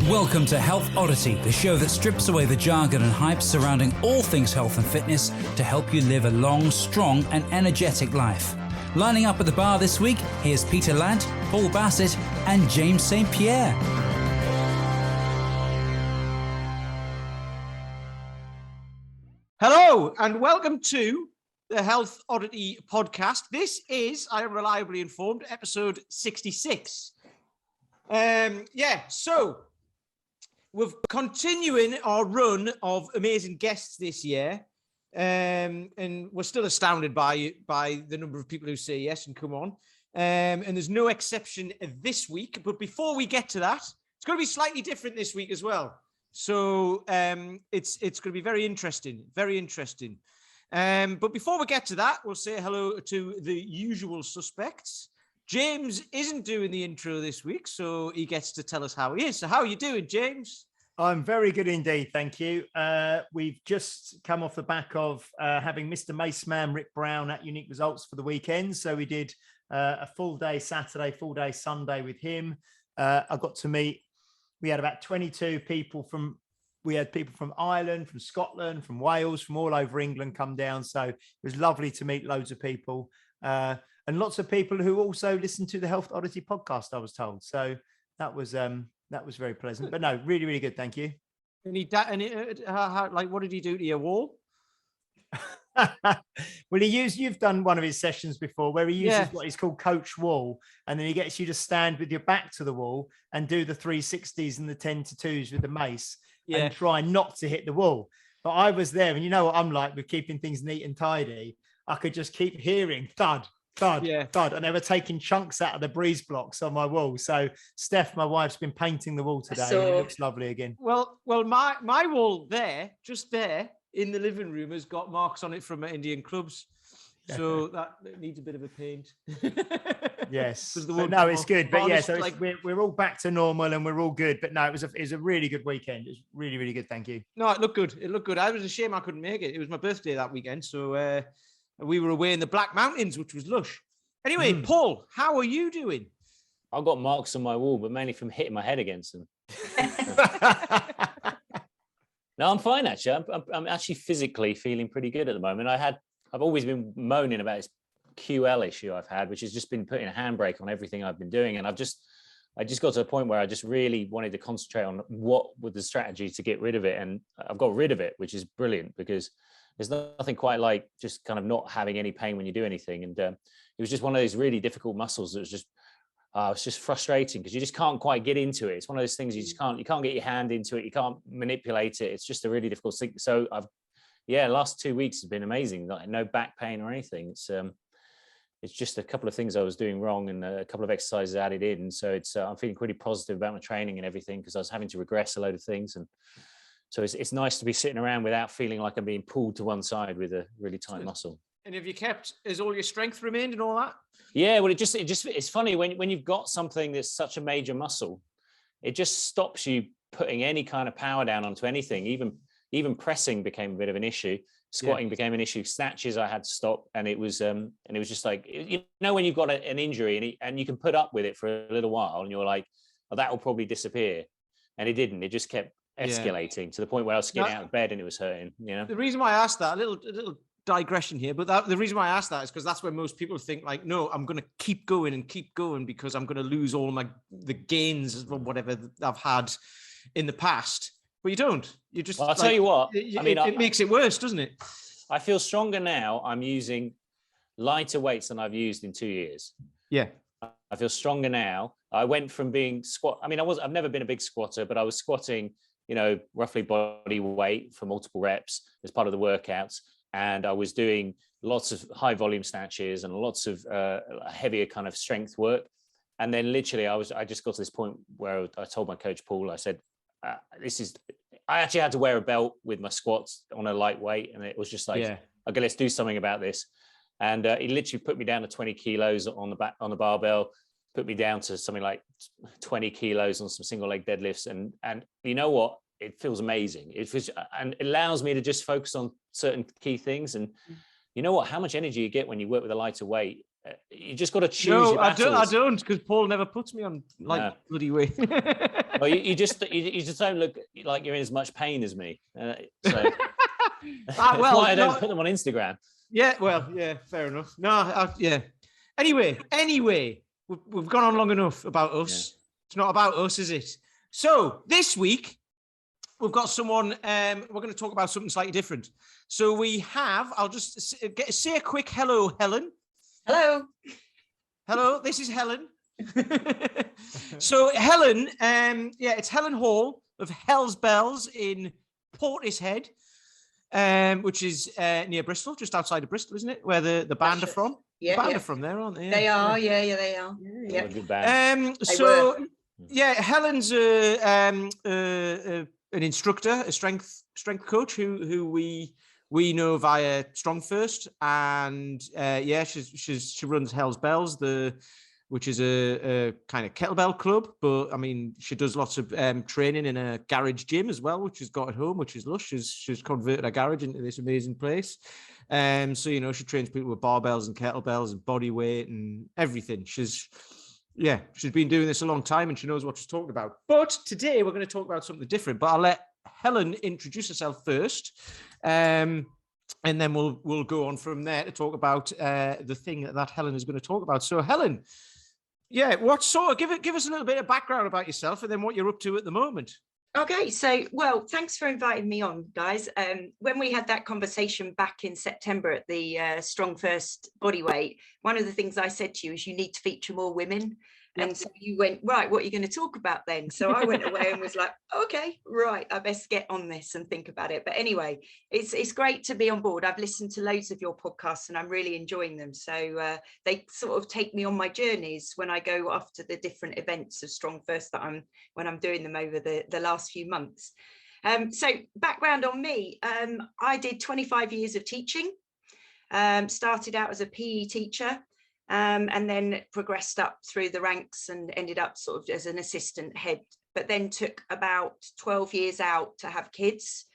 Welcome to Health Oddity, the show that strips away the jargon and hype surrounding all things health and fitness to help you live a long, strong and energetic life. Lining up at the bar this week, here's Peter Lant, Paul Bassett and James St. Pierre. Hello and welcome to the Health Oddity podcast. This is, I am reliably informed, episode 66. So we're continuing our run of amazing guests this year. And we're still astounded by the number of people who say yes and come on. And there's no exception this week. But before we get to that, it's going to be slightly different this week as well. So it's going to be very interesting, very interesting. But before we get to that, we'll say hello to the usual suspects. James isn't doing the intro this week, so he gets to tell us how he is. So how are you doing, James? I'm very good indeed, thank you. We've just come off the back of having Mr. Maceman Rick Brown at Unique Results for the weekend. So we did a full day Saturday, full day Sunday with him. I got to meet, we had about 22 people we had people from Ireland, from Scotland, from Wales, from all over England come down. So it was lovely to meet loads of people. And lots of people who also listened to the Health Oddity podcast, I was told. So that was very pleasant. But no, really, really good. Thank you. And what did he do to your wall? Well, you've done one of his sessions before where he uses what is called coach wall. And then he gets you to stand with your back to the wall and do the 360s and the 10 to 2s with the mace and try not to hit the wall. But I was there, and you know what I'm like with keeping things neat and tidy. I could just keep hearing thud, thud, thud, and they were taking chunks out of the breeze blocks on my wall. So Steph, my wife's been painting the wall today, and it looks lovely again. Well, my wall there, just there in the living room, has got marks on it from Indian clubs, so that needs a bit of a paint. Yes, no, it's good, but yeah, so we're all back to normal and we're all good. But no, it was a really good weekend. It was really, really good. Thank you. No, it looked good. I was ashamed I couldn't make it. It was my birthday that weekend, so we were away in the Black Mountains, which was lush. Anyway, Paul, how are you doing? I've got marks on my wall, but mainly from hitting my head against them. No, I'm fine, actually. I'm actually physically feeling pretty good at the moment. I've always been moaning about this QL issue I've had, which has just been putting a handbrake on everything I've been doing. And I just got to a point where I just really wanted to concentrate on what was the strategy to get rid of it. And I've got rid of it, which is brilliant because there's nothing quite like just kind of not having any pain when you do anything. And it was just one of those really difficult muscles that was just, it's just frustrating because you just can't quite get into it. It's one of those things you can't get your hand into it. You can't manipulate it. It's just a really difficult thing. So last 2 weeks has been amazing. Like no back pain or anything. It's just a couple of things I was doing wrong and a couple of exercises added in. So I'm feeling pretty positive about my training and everything because I was having to regress a load of things. And so it's nice to be sitting around without feeling like I'm being pulled to one side with a really tight muscle. And has all your strength remained and all that? Yeah, well, it's funny when you've got something that's such a major muscle, it just stops you putting any kind of power down onto anything. Even pressing became a bit of an issue. Squatting became an issue. Snatches I had to stop, and it was just like, you know, when you've got an injury and you can put up with it for a little while, and you're like, oh, that will probably disappear, and it didn't. It just kept escalating to the point where I was getting out of bed and it was hurting. You know, the reason why I asked that, a little digression here, but the reason why I asked that is because that's where most people think like, no, I'm going to keep going because I'm going to lose all the gains or whatever that I've had in the past. But you don't. You just. Well, I'll tell you what. It makes it worse, doesn't it? I feel stronger now. I'm using lighter weights than I've used in 2 years. Yeah. I feel stronger now. I went from being I've never been a big squatter, but I was squatting, roughly body weight for multiple reps as part of the workouts. And I was doing lots of high volume snatches and lots of heavier kind of strength work. And then literally I just got to this point where I told my coach, Paul, I said, I actually had to wear a belt with my squats on a lightweight. And it was just like, okay, let's do something about this. And he literally put me down to 20 kilos on the barbell, put me down to something like 20 kilos on some single leg deadlifts. And you know what? It feels amazing. And it allows me to just focus on certain key things. And you know what? How much energy you get when you work with a lighter weight You just got to choose No, your I battles. don't, because Paul never puts me on No. bloody way. Well, you just don't look like you're in as much pain as me. So that's why I don't put them on Instagram. Yeah, well, yeah, fair enough. No, yeah. Anyway, we've gone on long enough about us. Yeah. It's not about us, is it? So this week we've got someone. We're going to talk about something slightly different. So we have. I'll just say a quick hello, Helen. Hello. Hello. This is Helen. So Helen, it's Helen Hall of Hell's Bells in Portishead, which is near Bristol, just outside of Bristol, isn't it? Where the band are from. Yeah, the band are from there, aren't they? They are. Yeah, they are. Yeah. Good band. Helen's an instructor, a strength coach who we know via Strong First, and she runs Hell's Bells, which is a kind of kettlebell club, but I mean, she does lots of training in a garage gym as well, which she's got at home, which is lush. She's converted her garage into this amazing place. So, she trains people with barbells and kettlebells and body weight and everything. She's been doing this a long time and she knows what she's talking about. But today we're going to talk about something different, but I'll let Helen introduce herself first. And then we'll go on from there to talk about the thing that Helen is going to talk about. So Helen, give us a little bit of background about yourself and then what you're up to at the moment. Okay, so, thanks for inviting me on, guys. When we had that conversation back in September at the Strong First Bodyweight, one of the things I said to you is you need to feature more women. And so you went, right, what are you going to talk about then? So I went away and was like, okay, right, I best get on this and think about it. But anyway, it's great to be on board. I've listened to loads of your podcasts and I'm really enjoying them. So they sort of take me on my journeys when I go off to the different events of Strong First when I'm doing them over the last few months. So background on me, I did 25 years of teaching, started out as a PE teacher. And then progressed up through the ranks and ended up sort of as an assistant head, but then took about 12 years out to have kids.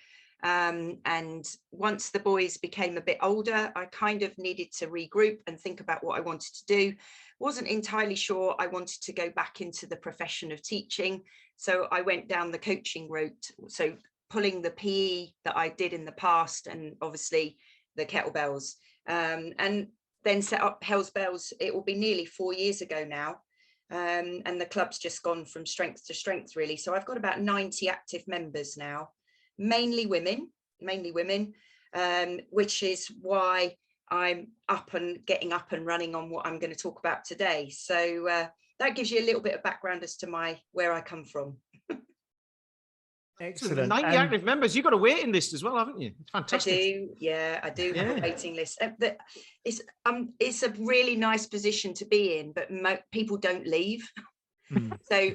And once the boys became a bit older, I kind of needed to regroup and think about what I wanted to do. Wasn't entirely sure I wanted to go back into the profession of teaching. So I went down the coaching route. So pulling the PE that I did in the past and obviously the kettlebells, and then set up Hell's Bells. It will be nearly 4 years ago now. And the club's just gone from strength to strength, really. So I've got about 90 active members now, mainly women, which is why I'm getting up and running on what I'm going to talk about today. So that gives you a little bit of background as to where I come from. Excellent. 90 active members. You've got a waiting list as well, haven't you? It's fantastic. I do have a waiting list. It's a really nice position to be in, but people don't leave. So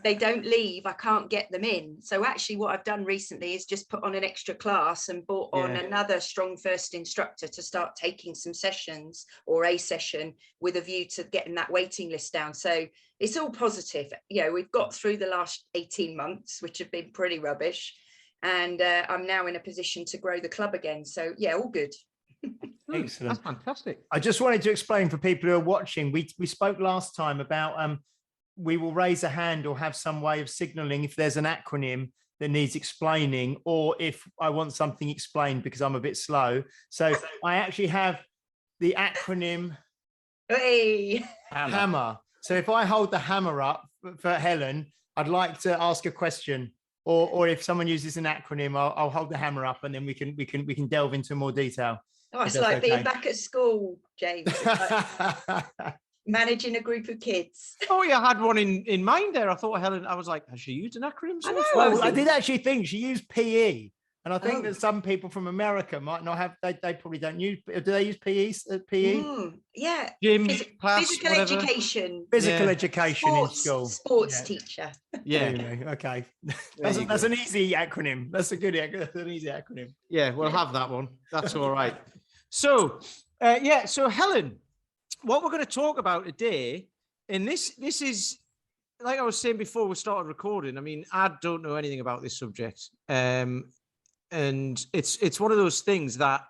they don't leave. I can't get them in. So actually what I've done recently is just put on an extra class and brought on another Strong First instructor to start taking some sessions or a session with a view to getting that waiting list down. So it's all positive. We've got through the last 18 months, which have been pretty rubbish. And I'm now in a position to grow the club again. So all good. Excellent. That's fantastic. I just wanted to explain for people who are watching, we spoke last time about we will raise a hand or have some way of signaling if there's an acronym that needs explaining, or if I want something explained because I'm a bit slow. So I actually have the acronym HAMMER. So if I hold the hammer up for Helen, I'd like to ask a question, or if someone uses an acronym, I'll hold the hammer up and then we can delve into more detail. Oh, it's like being back at school, James. Managing a group of kids. Oh, you had one in mind there. I thought Helen, I was like, has she used an acronym? I did actually think she used PE. And I think that some people from America might not have, they probably don't use, do they use PE? Yeah. Gym, class, physical whatever. education. Physical education in school. Sports teacher. Yeah. Okay. That's an easy acronym. That's an easy acronym. Yeah, we'll have that one. That's all right. So, so Helen, what we're going to talk about today, and this is, like I was saying before we started recording, I mean, I don't know anything about this subject. And it's one of those things that,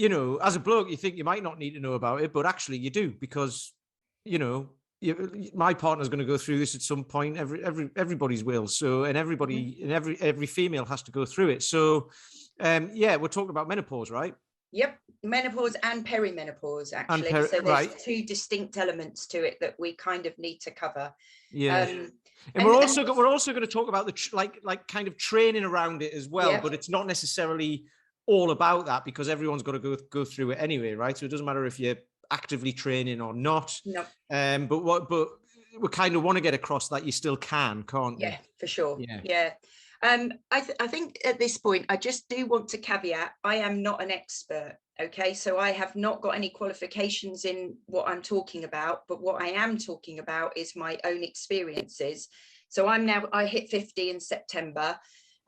you know, as a bloke, you think you might not need to know about it, but actually you do, because, you know, my partner's going to go through this at some point. Everybody's will. So, and everybody, and every female has to go through it. So, yeah, we're talking about menopause, right? Yep, menopause and perimenopause, actually. So there's right. two distinct elements to it that we kind of need to cover. Yeah. And we're also going to talk about the like kind of training around it as well, but it's not necessarily all about that, because everyone's got to go through it anyway, right? So it doesn't matter if you're actively training or not. No. But we kind of want to get across that you still can't you? Yeah, for sure. Yeah. I think at this point, I just do want to caveat, I am not an expert. Okay, so I have not got any qualifications in what I'm talking about, but what I am talking about is my own experiences. So I hit 50 in September,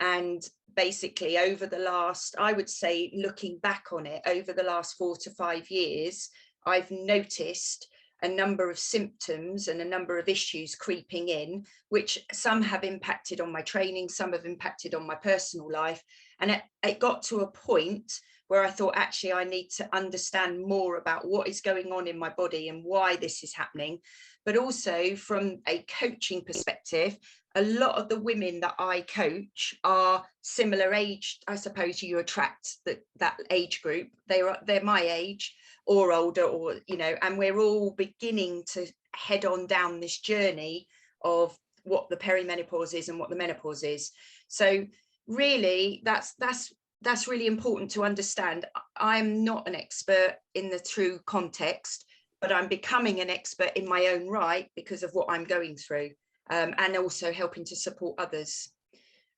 and basically over the last, I would say, looking back on it, over the last 4 to 5 years, I've noticed a number of symptoms and a number of issues creeping in, which some have impacted on my training, some have impacted on my personal life. And it got to a point where I thought, actually, I need to understand more about what is going on in my body and why this is happening. But also from a coaching perspective, a lot of the women that I coach are similar age. I suppose you attract that age group. They're my age or older, or, you know, and we're all beginning to head on down this journey of what the perimenopause is and what the menopause is. So really, that's really important to understand. I'm not an expert in the true context, but I'm becoming an expert in my own right because of what I'm going through, and also helping to support others.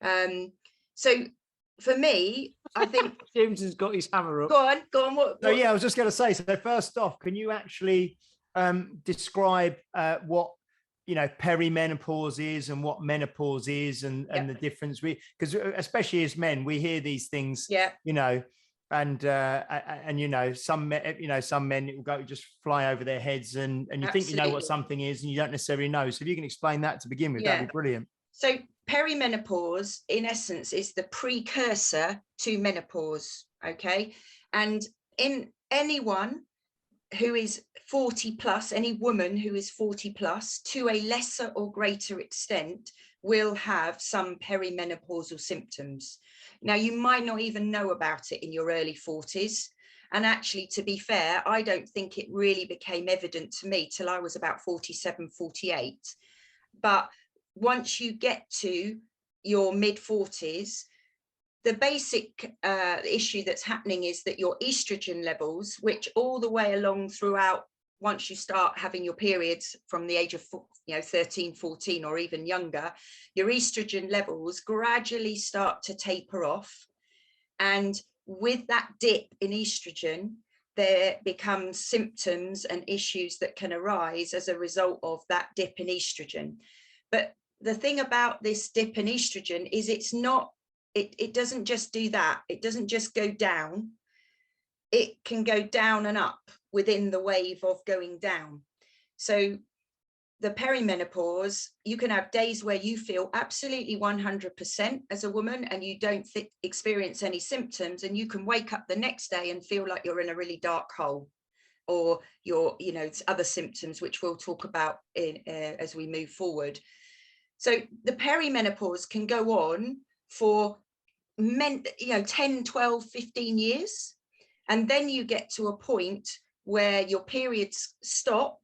So for me, I think James has got his hammer up. Go on. What? So yeah, I was just going to say. So first off, can you actually describe what, you know, perimenopause is and what menopause is, and the difference? Because especially as men, we hear these things. Yeah. You know, and you know, some men it will go just fly over their heads, and you think you know what something is, and you don't necessarily know. So if you can explain that to begin with, that'd be brilliant. So perimenopause, in essence, is the precursor to menopause. Okay, and in anyone who is 40 plus, any woman who is 40 plus, to a lesser or greater extent, will have some perimenopausal symptoms. Now, you might not even know about it in your early 40s. And actually, to be fair, I don't think it really became evident to me till I was about 47, 48. But once you get to your mid 40s, the basic issue that's happening is that your estrogen levels, which all the way along throughout, once you start having your periods from the age of 13, 14 or even younger, your estrogen levels gradually start to taper off. And with that dip in estrogen, there becomes symptoms and issues that can arise as a result of that dip in estrogen. But the thing about this dip in estrogen is it doesn't just do that. It doesn't just go down. It can go down and up within the wave of going down. So the perimenopause, you can have days where you feel absolutely 100% as a woman and you don't experience any symptoms, and you can wake up the next day and feel like you're in a really dark hole, or other symptoms, which we'll talk about as we move forward. So the perimenopause can go on for 10, 12, 15 years. And then you get to a point where your periods stop.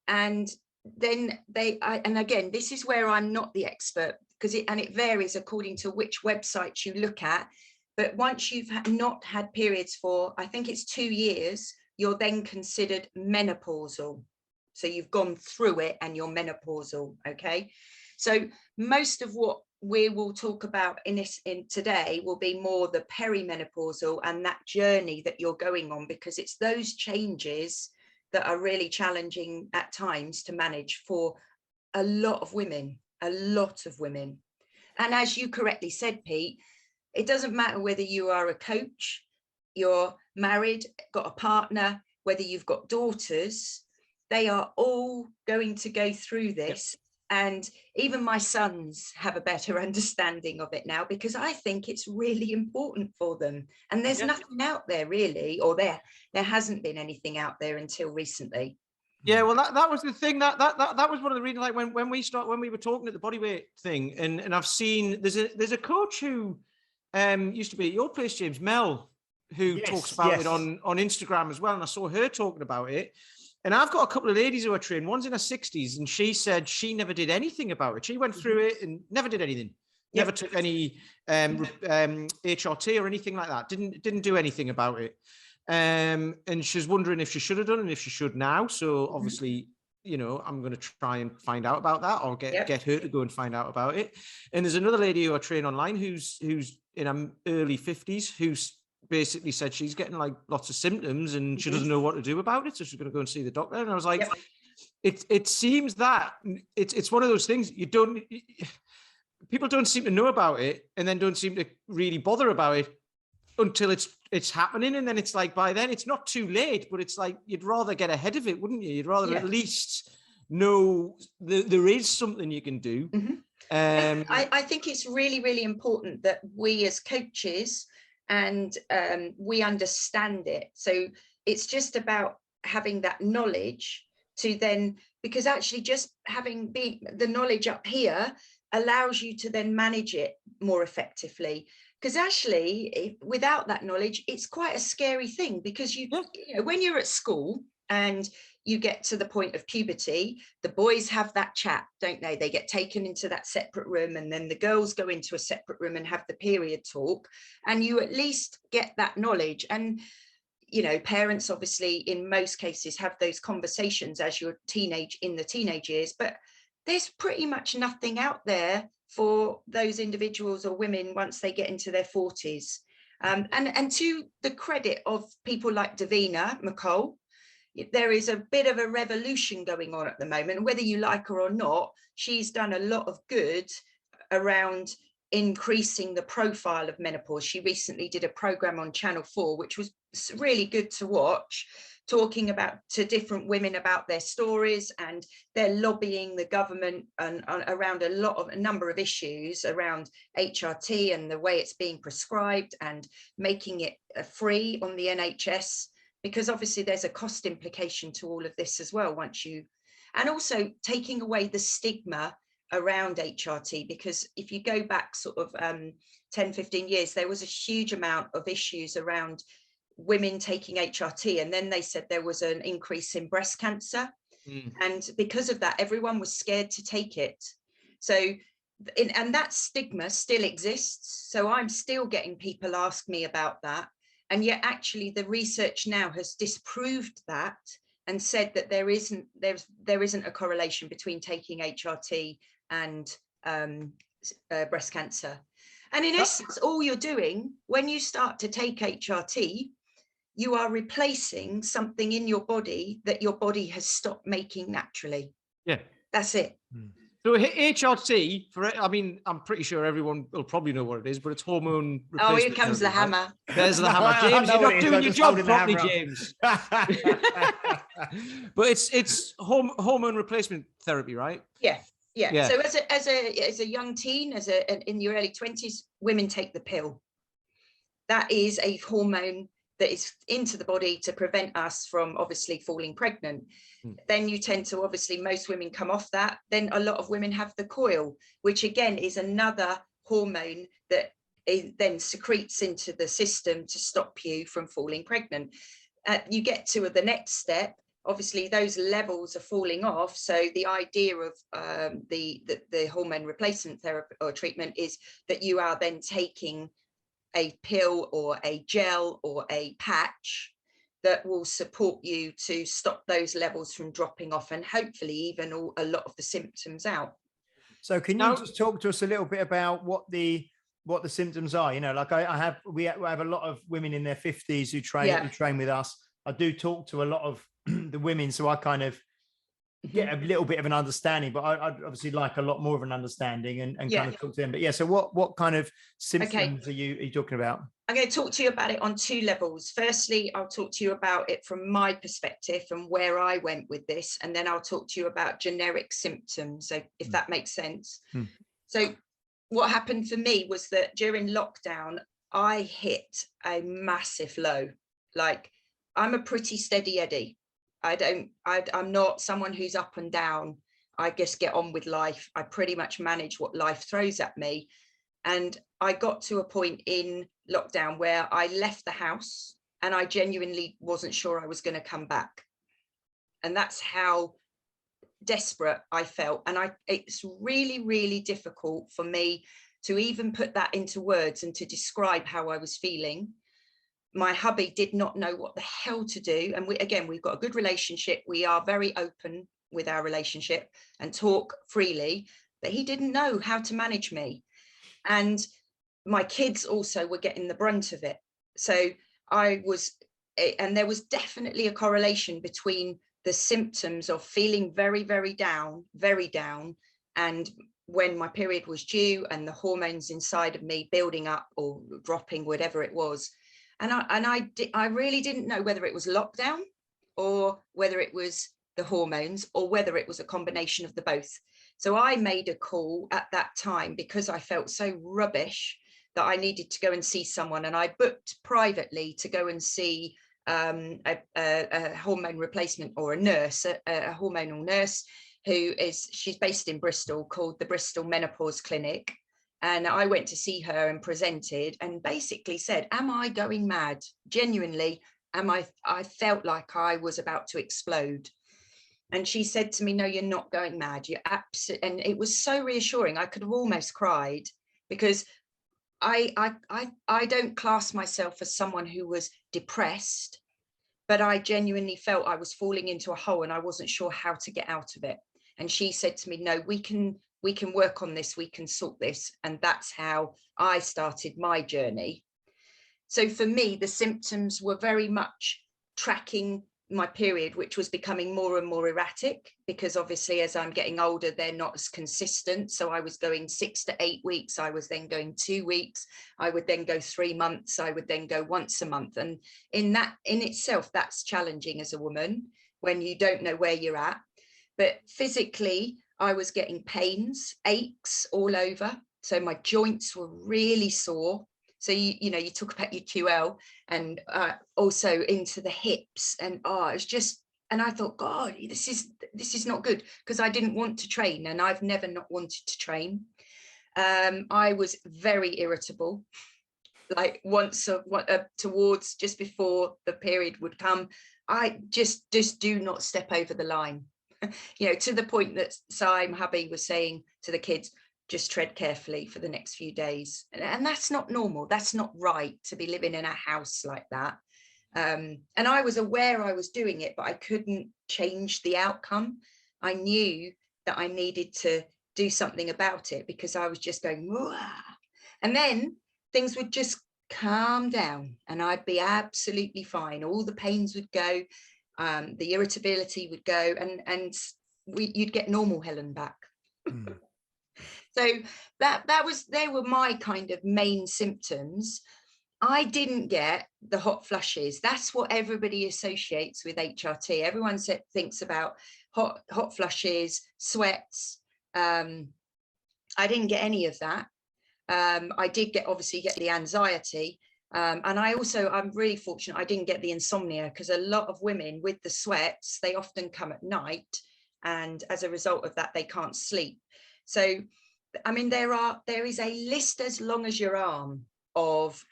And then and again, this is where I'm not the expert, because it varies according to which websites you look at. But once you've not had periods for, I think it's 2 years, you're then considered menopausal. So you've gone through it and you're menopausal. Okay. So most of what we will talk about in today will be more the perimenopausal and that journey that you're going on, because it's those changes that are really challenging at times to manage for a lot of women. And as you correctly said, Pete, it doesn't matter whether you are a coach, you're married, got a partner, whether you've got daughters, they are all going to go through this. And even my sons have a better understanding of it now, because I think it's really important for them. And there's nothing out there really, or there hasn't been anything out there until recently. Yeah, well, that was the thing that was one of the reasons. Like when we were talking at the bodyweight thing, and I've seen there's a coach who used to be at your place, James, Mel, who talks about it on Instagram as well, and I saw her talking about it. And I've got a couple of ladies who are trained. One's in her 60s, and she said she never did anything about it. She went through it and never did anything. Never took any HRT or anything like that. Didn't do anything about it. And she's wondering if she should have done and if she should now. So obviously, you know, I'm going to try and find out about that, or get her to go and find out about it. And there's another lady who I train online who's in her early 50s, who's basically said she's getting like lots of symptoms and she doesn't know what to do about it, so she's going to go and see the doctor. And I was like, it seems that it's one of those things people don't seem to know about it, and then don't seem to really bother about it until it's happening. And then it's like, by then it's not too late, but it's like you'd rather get ahead of it, wouldn't you? You'd rather at least know there is something you can do. I think it's really, really important that we as coaches and we understand it. So it's just about having that knowledge to then, because actually just having the knowledge up here allows you to then manage it more effectively. Because actually, without that knowledge, it's quite a scary thing, because you know, when you're at school and you get to the point of puberty, the boys have that chat, don't they? They get taken into that separate room, and then the girls go into a separate room and have the period talk, and you at least get that knowledge. And, you know, parents obviously in most cases have those conversations as you're in the teenage years, but there's pretty much nothing out there for those individuals or women once they get into their 40s. And to the credit of people like Davina McCall, there is a bit of a revolution going on at the moment. Whether you like her or not, she's done a lot of good around increasing the profile of menopause. She recently did a program on Channel 4, which was really good to watch, talking about to different women about their stories, and they're lobbying the government and around a number of issues around HRT and the way it's being prescribed, and making it free on the NHS, because obviously there's a cost implication to all of this as well and also taking away the stigma around HRT, because if you go back sort of 10-15 years, there was a huge amount of issues around women taking HRT, and then they said there was an increase in breast cancer, and because of that everyone was scared to take it. So and that stigma still exists, so I'm still getting people ask me about that, and yet actually the research now has disproved that and said that there isn't a correlation between taking HRT and breast cancer. And in essence, all you're doing when you start to take HRT, you are replacing something in your body that your body has stopped making naturally. Yeah, that's it. So HRT, I'm pretty sure everyone will probably know what it is, but it's hormone replacement. Oh, here comes the hammer. There's the hammer. James, you're not doing your job properly, James. But it's hormone replacement therapy, right? Yeah. So as a young teen, in your early 20s, women take the pill. That is a hormone that is into the body to prevent us from obviously falling pregnant. Then you tend to, obviously most women come off that. Then a lot of women have the coil, which again is another hormone that then secretes into the system to stop you from falling pregnant. You get to the next step, obviously those levels are falling off. So the idea of the hormone replacement therapy or treatment is that you are then taking a pill or a gel or a patch that will support you to stop those levels from dropping off, and hopefully even a lot of the symptoms out. So can you just talk to us a little bit about what the symptoms are? You know, like we have a lot of women in their 50s who train with us. I do talk to a lot of the women, so I kind of get a little bit of an understanding, but I'd obviously like a lot more of an understanding and Yeah. kind of talk to them. But yeah, so what kind of symptoms Okay. are you talking about? I'm going to talk to you about it on two levels. Firstly, I'll talk to you about it from my perspective and where I went with this, and then I'll talk to you about generic symptoms, so if that makes sense. So what happened for me was that during lockdown, I hit a massive low. Like, I'm a pretty steady Eddie. I'm not someone who's up and down. I just get on with life. I pretty much manage what life throws at me. And I got to a point in lockdown where I left the house and I genuinely wasn't sure I was going to come back. And that's how desperate I felt. And it's really, really difficult for me to even put that into words and to describe how I was feeling. My hubby did not know what the hell to do. And we've got a good relationship. We are very open with our relationship and talk freely, but he didn't know how to manage me. And my kids also were getting the brunt of it. So there was definitely a correlation between the symptoms of feeling very, very down, and when my period was due and the hormones inside of me building up or dropping, whatever it was. And I really didn't know whether it was lockdown or whether it was the hormones or whether it was a combination of the both. So I made a call at that time because I felt so rubbish that I needed to go and see someone. And I booked privately to go and see a hormone replacement or a nurse, a hormonal nurse she's based in Bristol, called the Bristol Menopause Clinic. And I went to see her and presented and basically said, am I going mad? Genuinely, I felt like I was about to explode. And she said to me, no, you're not going mad. You're absolutely, and it was so reassuring. I could have almost cried because I don't class myself as someone who was depressed, but I genuinely felt I was falling into a hole and I wasn't sure how to get out of it. And she said to me, no, we can work on this, we can sort this. And that's how I started my journey. So for me, the symptoms were very much tracking my period, which was becoming more and more erratic because obviously as I'm getting older, they're not as consistent. So I was going 6 to 8 weeks. I was then going 2 weeks. I would then go 3 months. I would then go once a month. And in itself, that's challenging as a woman when you don't know where you're at. But physically, I was getting pains, aches all over. So my joints were really sore. So, you talk about your QL and also into the hips and it's just, and I thought, God, this is not good because I didn't want to train and I've never not wanted to train. I was very irritable, like once towards just before the period would come. I just do not step over the line, to the point that my hubby was saying to the kids, just tread carefully for the next few days. And that's not normal. That's not right to be living in a house like that. And I was aware I was doing it, but I couldn't change the outcome. I knew that I needed to do something about it because I was just going, wah. And then things would just calm down and I'd be absolutely fine. All the pains would go, the irritability would go, and you'd get normal Helen back. So they were my kind of main symptoms. I didn't get the hot flushes. That's what everybody associates with HRT. Everyone thinks about hot flushes, sweats. I didn't get any of that. I did obviously get the anxiety. And I'm really fortunate I didn't get the insomnia because a lot of women with the sweats, they often come at night. And as a result of that, they can't sleep. So I mean, there is a list as long as your arm of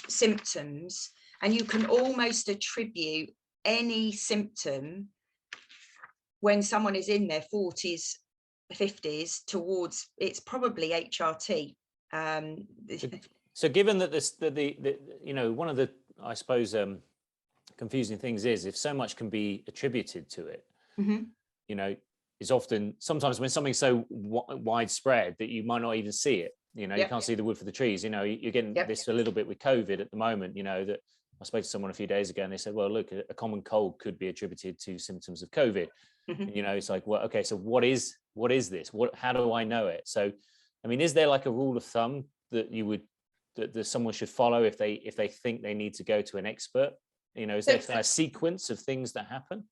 symptoms, and you can almost attribute any symptom when someone is in their 40s, 50s towards it's probably HRT. So given that one of the, I suppose, confusing things is if so much can be attributed to it, is often sometimes when something's so widespread that you might not even see it. You can't see the wood for the trees. You're getting this a little bit with COVID at the moment. That I spoke to someone a few days ago and they said, well, look, a common cold could be attributed to symptoms of COVID. You know, it's like, well, okay, so what is this? How do I know it? So, I mean, is there like a rule of thumb that that someone should follow if they think they need to go to an expert? You know, is there a sequence of things that happen?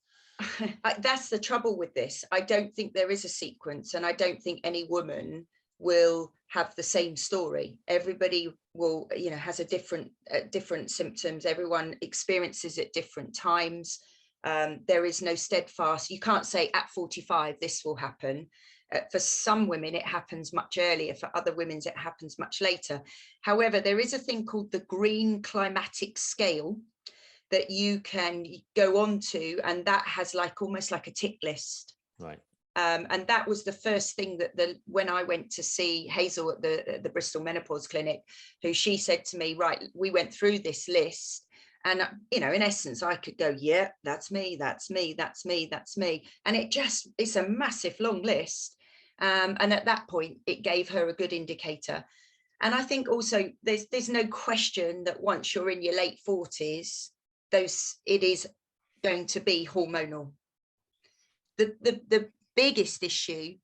That's the trouble with this. I don't think there is a sequence, and I don't think any woman will have the same story. Everybody will, you know, has a different symptoms. Everyone experiences at different times. There is no steadfast. You can't say at 45 this will happen. For some women it happens much earlier. For other women it happens much later. However, there is a thing called the green climatic scale that you can go on to, and that has like almost like a tick list. Right. And that was the first thing that when I went to see Hazel at the Bristol Menopause Clinic, who she said to me, right, we went through this list, and you know, in essence, I could go, yeah, that's me, that's me, that's me, that's me, and it's a massive long list. And at that point, it gave her a good indicator. And I think also there's no question that once you're in your late 40s, it is going to be hormonal. The biggest issue,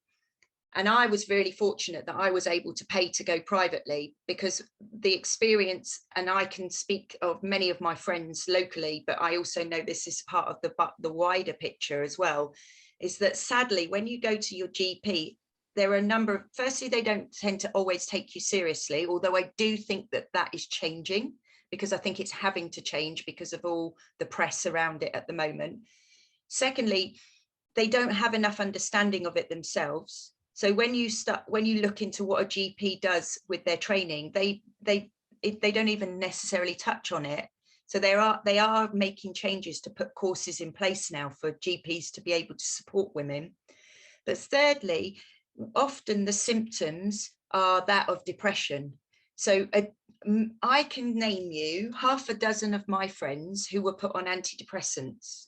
and I was really fortunate that I was able to pay to go privately, because the experience, and I can speak of many of my friends locally, but I also know this is part of the wider picture as well, is that sadly, when you go to your GP, there are a number of, firstly, they don't tend to always take you seriously, although I do think that is changing, because I think it's having to change because of all the press around it at the moment. Secondly, they don't have enough understanding of it themselves. So when you look into what a GP does with their training, they don't even necessarily touch on it. So they are making changes to put courses in place now for GPs to be able to support women. But thirdly, often the symptoms are that of depression. So I can name you half a dozen of my friends who were put on antidepressants,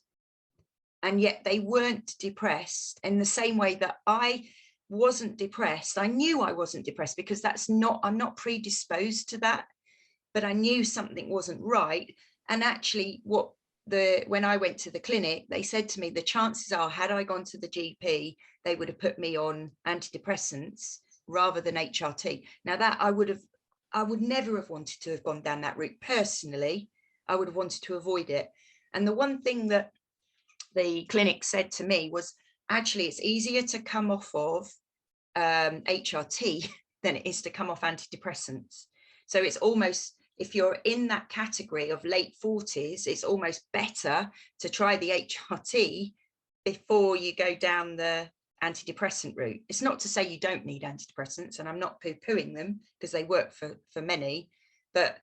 and yet they weren't depressed in the same way that I wasn't depressed. I knew I wasn't depressed because I'm not predisposed to that, but I knew something wasn't right. And actually when I went to the clinic, they said to me, the chances are, had I gone to the GP, they would have put me on antidepressants rather than HRT. Now that I would never have wanted to have gone down that route personally. I would have wanted to avoid it. And the one thing that the clinic said to me was, actually, it's easier to come off of HRT than it is to come off antidepressants. So it's almost, if you're in that category of late 40s, it's almost better to try the HRT before you go down the antidepressant route. It's not to say you don't need antidepressants, and I'm not poo-pooing them because they work for many, but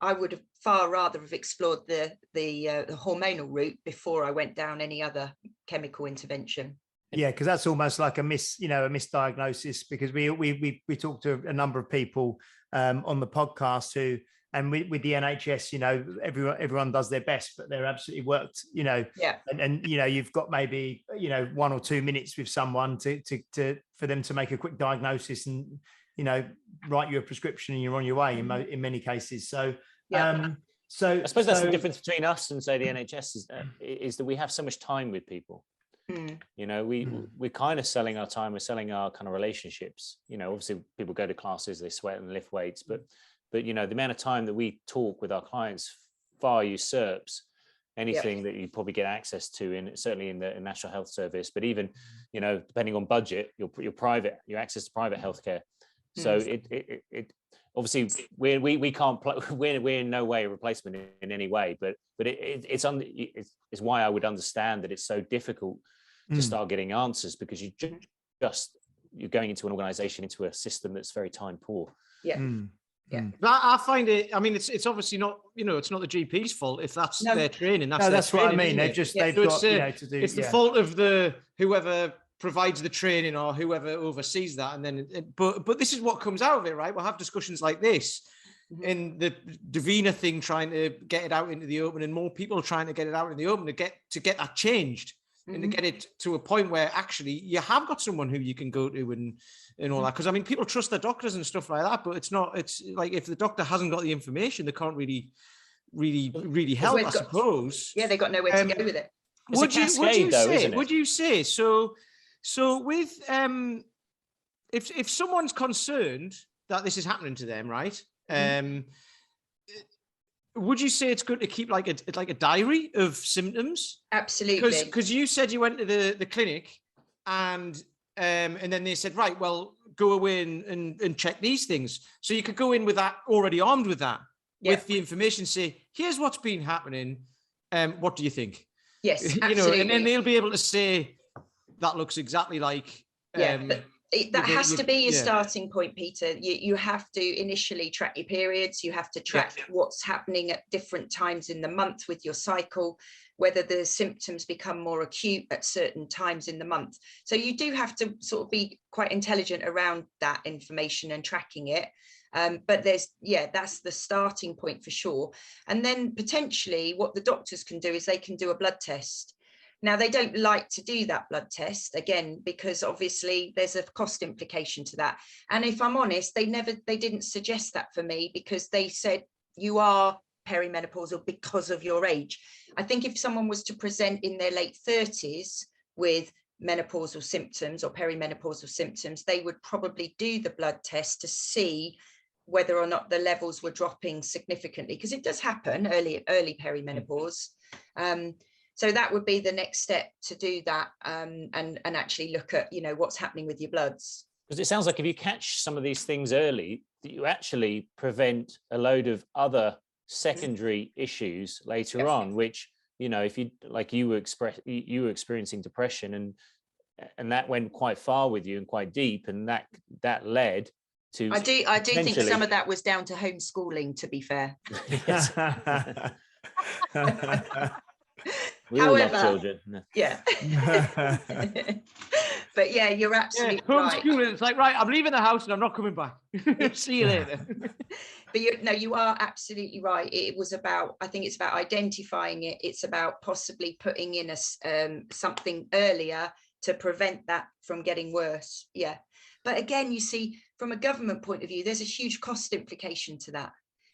I would have far rather have explored the hormonal route before I went down any other chemical intervention. Yeah, because that's almost like a misdiagnosis, because we talked to a number of people on the podcast who, and with the NHS, you know, everyone does their best, but they're absolutely worked, you know. Yeah. And you know, you've got maybe, you know, 1 or 2 minutes with someone for them to make a quick diagnosis and, you know, write you a prescription, and you're on your way in many cases. So yeah. So I suppose that's the difference between us and say the NHS is that we have so much time with people. You know, we're kind of selling our time, we're selling our kind of relationships. You know, obviously people go to classes, they sweat and lift weights, but you know, the amount of time that we talk with our clients far usurps anything that you probably get access to certainly in the National Health Service, but even, you know, depending on budget, your access to private healthcare. So it obviously we can't we're in no way a replacement in any way, but it's why I would understand that it's so difficult to start getting answers, because you're going into an organization, into a system that's very time poor. Yeah, but I find it, I mean, it's obviously not, you know, it's not the GP's fault if that's their training. That's what I mean. They've got, you know, to do. It's the fault of whoever provides the training or whoever oversees that. And then, but this is what comes out of it, right? We'll have discussions like this, and the Davina thing, trying to get it out into the open, and more people trying to get it out in the open to get that changed. And to get it to a point where actually you have got someone who you can go to and all that. Because I mean, people trust their doctors and stuff like that, but it's like if the doctor hasn't got the information, they can't really help, I suppose. Yeah, they've got nowhere to go with it. It's a cascade, though, isn't it? Would you say so? So with if someone's concerned that this is happening to them, right? Would you say it's good to keep like a diary of symptoms? Absolutely. Because you said you went to the clinic and then they said, right, well, go away and check these things. So you could go in with that already armed with that, with the information, say, here's what's been happening. What do you think? Yes, absolutely. You know, and then they'll be able to say that looks exactly like. But that has to be your starting point, Peter. You have to initially track your periods. You have to track what's happening at different times in the month with your cycle, whether the symptoms become more acute at certain times in the month. So you do have to sort of be quite intelligent around that information and tracking it. But that's the starting point for sure. And then potentially what the doctors can do is they can do a blood test. Now, they don't like to do that blood test, again, because obviously there's a cost implication to that. And if I'm honest, they didn't suggest that for me, because they said you are perimenopausal because of your age. I think if someone was to present in their late 30s with menopausal symptoms or perimenopausal symptoms, they would probably do the blood test to see whether or not the levels were dropping significantly, because it does happen early perimenopause. So that would be the next step, to do that and actually look at, what's happening with your bloods. Because it sounds like if you catch some of these things early, that you actually prevent a load of other secondary issues later on, which, if you, like you were experiencing depression and that went quite far with you and quite deep, and that led to. I do think some of that was down to homeschooling, to be fair. We all love children. Yeah. But yeah, you're absolutely right. It's like, right, I'm leaving the house and I'm not coming back. See you later. But you are absolutely right. It was about, I think it's about identifying it. It's about possibly putting in something earlier to prevent that from getting worse. Yeah. But again, you see, from a government point of view, there's a huge cost implication to that,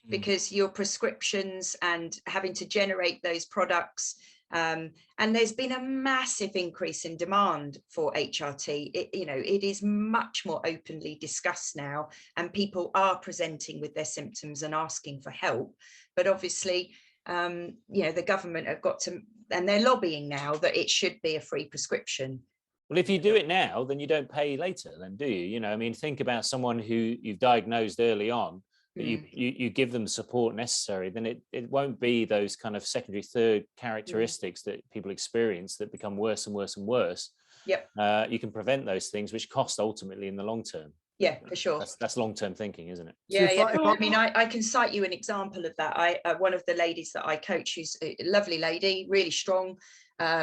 because your prescriptions and having to generate those products. And there's been a massive increase in demand for HRT. It is much more openly discussed now, and people are presenting with their symptoms and asking for help. But obviously, the government have got to, and they're lobbying now that it should be a free prescription. Well, if you do it now, then you don't pay later, then, do you? Think about someone who you've diagnosed early on. You give them the support necessary, then it won't be those kind of secondary third characteristics that people experience that become worse and worse and worse. Yep. You can prevent those things, which cost ultimately in the long term. Yeah, for sure. That's long-term thinking, isn't it? Yeah, I can cite you an example of that. One of the ladies that I coach, who's a lovely lady, really strong,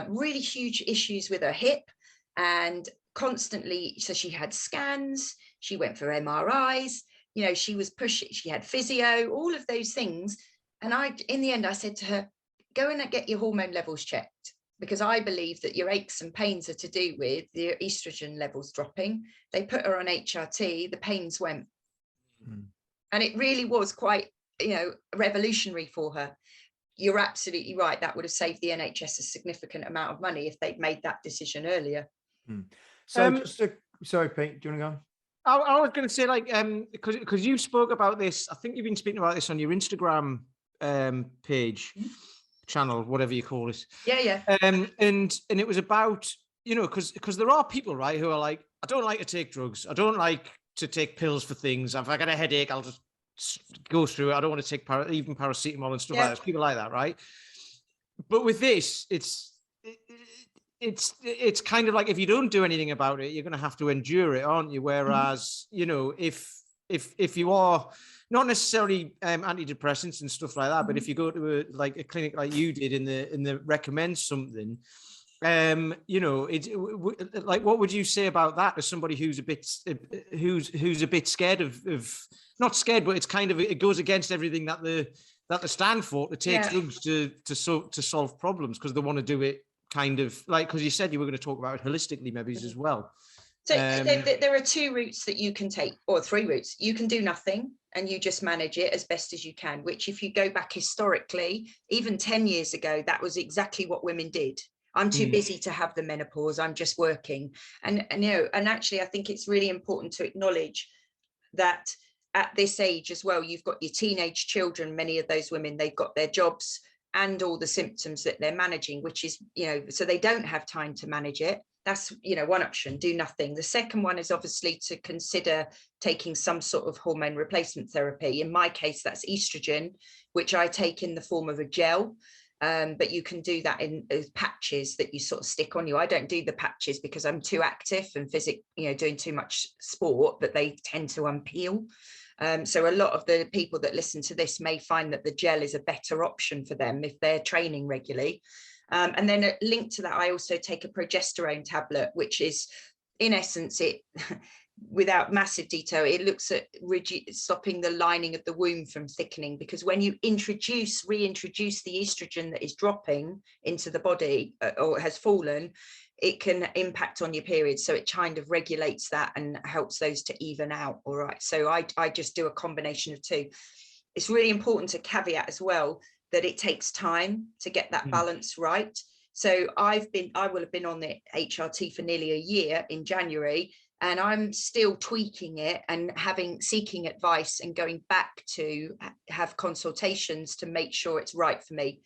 really huge issues with her hip, and constantly, so she had scans, she went for MRIs, she was pushing, she had physio, all of those things. And in the end, I said to her, go and get your hormone levels checked, because I believe that your aches and pains are to do with your estrogen levels dropping. They put her on HRT, the pains went. And it really was quite, revolutionary for her. You're absolutely right. That would have saved the NHS a significant amount of money if they'd made that decision earlier. So sorry, Pete, do you want to go on? I was going to say, like, because you spoke about this, I think you've been speaking about this on your Instagram page, channel, whatever you call it. Yeah. And it was about, because there are people, right, who are like, I don't like to take drugs. I don't like to take pills for things. If I get a headache, I'll just go through it. I don't want to take even paracetamol and stuff like that. There's people like that, right? But with this, it's kind of like, if you don't do anything about it, you're going to have to endure it, aren't you? Whereas, if you are not necessarily antidepressants and stuff like that, but if you go to a clinic like you did and they recommend something, like, what would you say about that as somebody who's a bit scared of not scared, but it's kind of, it goes against everything that they stand for, to take drugs to solve problems, because they want to do it kind of like, because you said you were going to talk about it holistically maybe as well. So there are two routes that you can take, or three routes. You can do nothing and you just manage it as best as you can, which, if you go back historically, even 10 years ago, that was exactly what women did. I'm too busy to have the menopause. I'm just working. And actually, I think it's really important to acknowledge that at this age as well, you've got your teenage children. Many of those women, they've got their jobs and all the symptoms that they're managing, which is, so they don't have time to manage it. That's, one option, do nothing. The second one is obviously to consider taking some sort of hormone replacement therapy. In my case, that's estrogen, which I take in the form of a gel. But you can do that in patches that you sort of stick on you. I don't do the patches because I'm too active and doing too much sport, but they tend to unpeel. So a lot of the people that listen to this may find that the gel is a better option for them if they're training regularly. And then linked to that, I also take a progesterone tablet, which is, in essence, it without massive detail, it looks at stopping the lining of the womb from thickening, because when you reintroduce the estrogen that is dropping into the body or has fallen, it can impact on your period. So it kind of regulates that and helps those to even out. All right. So I just do a combination of two. It's really important to caveat as well that it takes time to get that balance right. So I will have been on the HRT for nearly a year in January, and I'm still tweaking it and seeking advice and going back to have consultations to make sure it's right for me.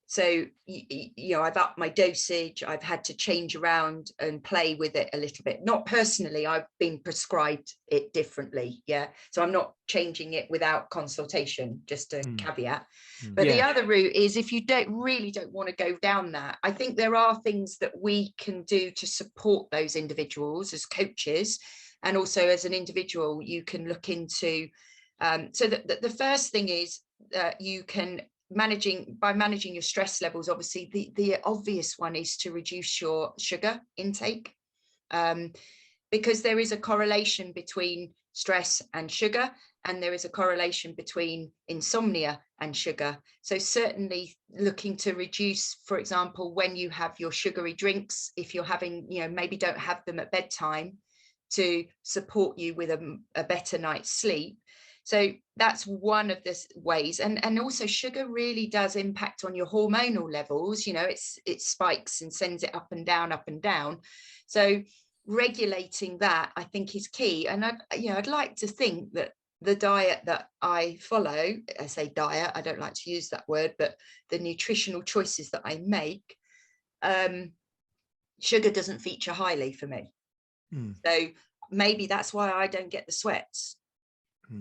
So, I've upped my dosage. I've had to change around and play with it a little bit. Not personally, I've been prescribed it differently. Yeah. So I'm not changing it without consultation, just a caveat. But the other route is, if you don't want to go down that, I think there are things that we can do to support those individuals as coaches. And also as an individual, you can look into, so the first thing is you can managing your stress levels. Obviously the obvious one is to reduce your sugar intake, because there is a correlation between stress and sugar, and there is a correlation between insomnia and sugar. So certainly looking to reduce, for example, when you have your sugary drinks, if you're having, maybe don't have them at bedtime, to support you with a better night's sleep. So that's one of the ways. And also sugar really does impact on your hormonal levels. It spikes and sends it up and down, up and down. So regulating that, I think, is key. And I'd like to think that the diet that I follow, I say diet, I don't like to use that word, but the nutritional choices that I make, sugar doesn't feature highly for me. So maybe that's why I don't get the sweats.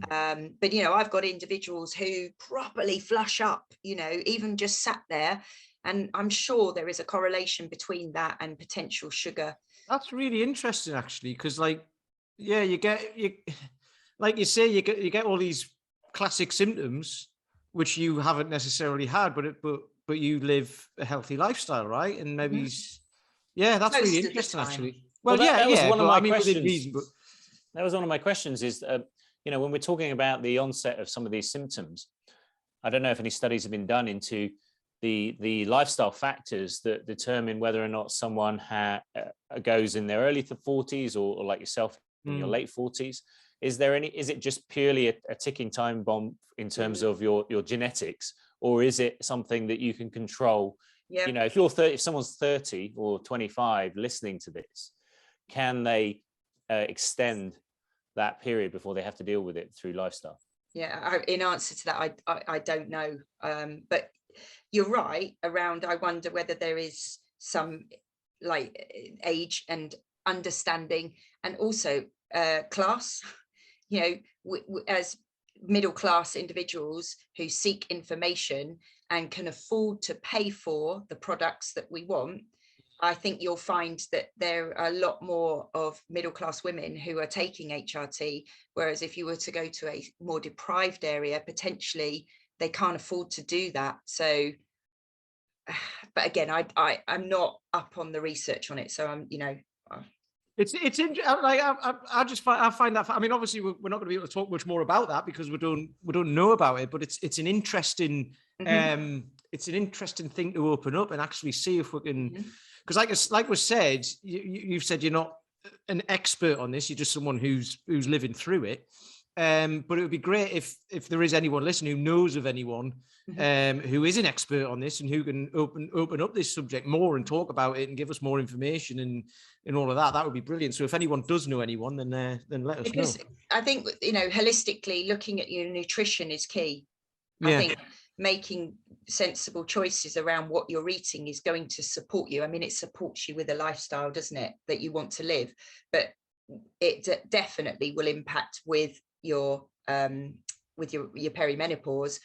But I've got individuals who properly flush up, even just sat there, and I'm sure there is a correlation between that and potential sugar. That's really interesting, actually, because you get all these classic symptoms which you haven't necessarily had, but you live a healthy lifestyle, right? And maybe that's really interesting, actually. Well, that was one of my questions. Reason, but that was one of my questions is, when we're talking about the onset of some of these symptoms, I don't know if any studies have been done into the lifestyle factors that determine whether or not someone goes in their early 40s or like yourself in your late 40s. Is it just purely a ticking time bomb in terms of your genetics, or is it something that you can control? Yep. If someone's 30 or 25 listening to this, can they extend that period before they have to deal with it through lifestyle? In answer to that, I don't know, but you're right around, I wonder whether there is some age and understanding, and also class, as middle class individuals who seek information and can afford to pay for the products that we want. I think you'll find that there are a lot more of middle-class women who are taking HRT, whereas if you were to go to a more deprived area, potentially they can't afford to do that. So, but again, I'm not up on the research on it, so I'm, It's I find that, I mean, obviously we're not going to be able to talk much more about that because we don't know about it, but it's an interesting it's an interesting thing to open up and actually see if we can, because like was said, you've said you're not an expert on this, you're just someone who's living through it. But it would be great if there is anyone listening who knows of anyone who is an expert on this and who can open up this subject more and talk about it and give us more information and all of that. That would be brilliant. So if anyone does know anyone, then let us know. I think, holistically looking at your nutrition is key. I think making sensible choices around what you're eating is going to support you. I mean, it supports you with a lifestyle, doesn't it, that you want to live, but it definitely will impact with your perimenopause.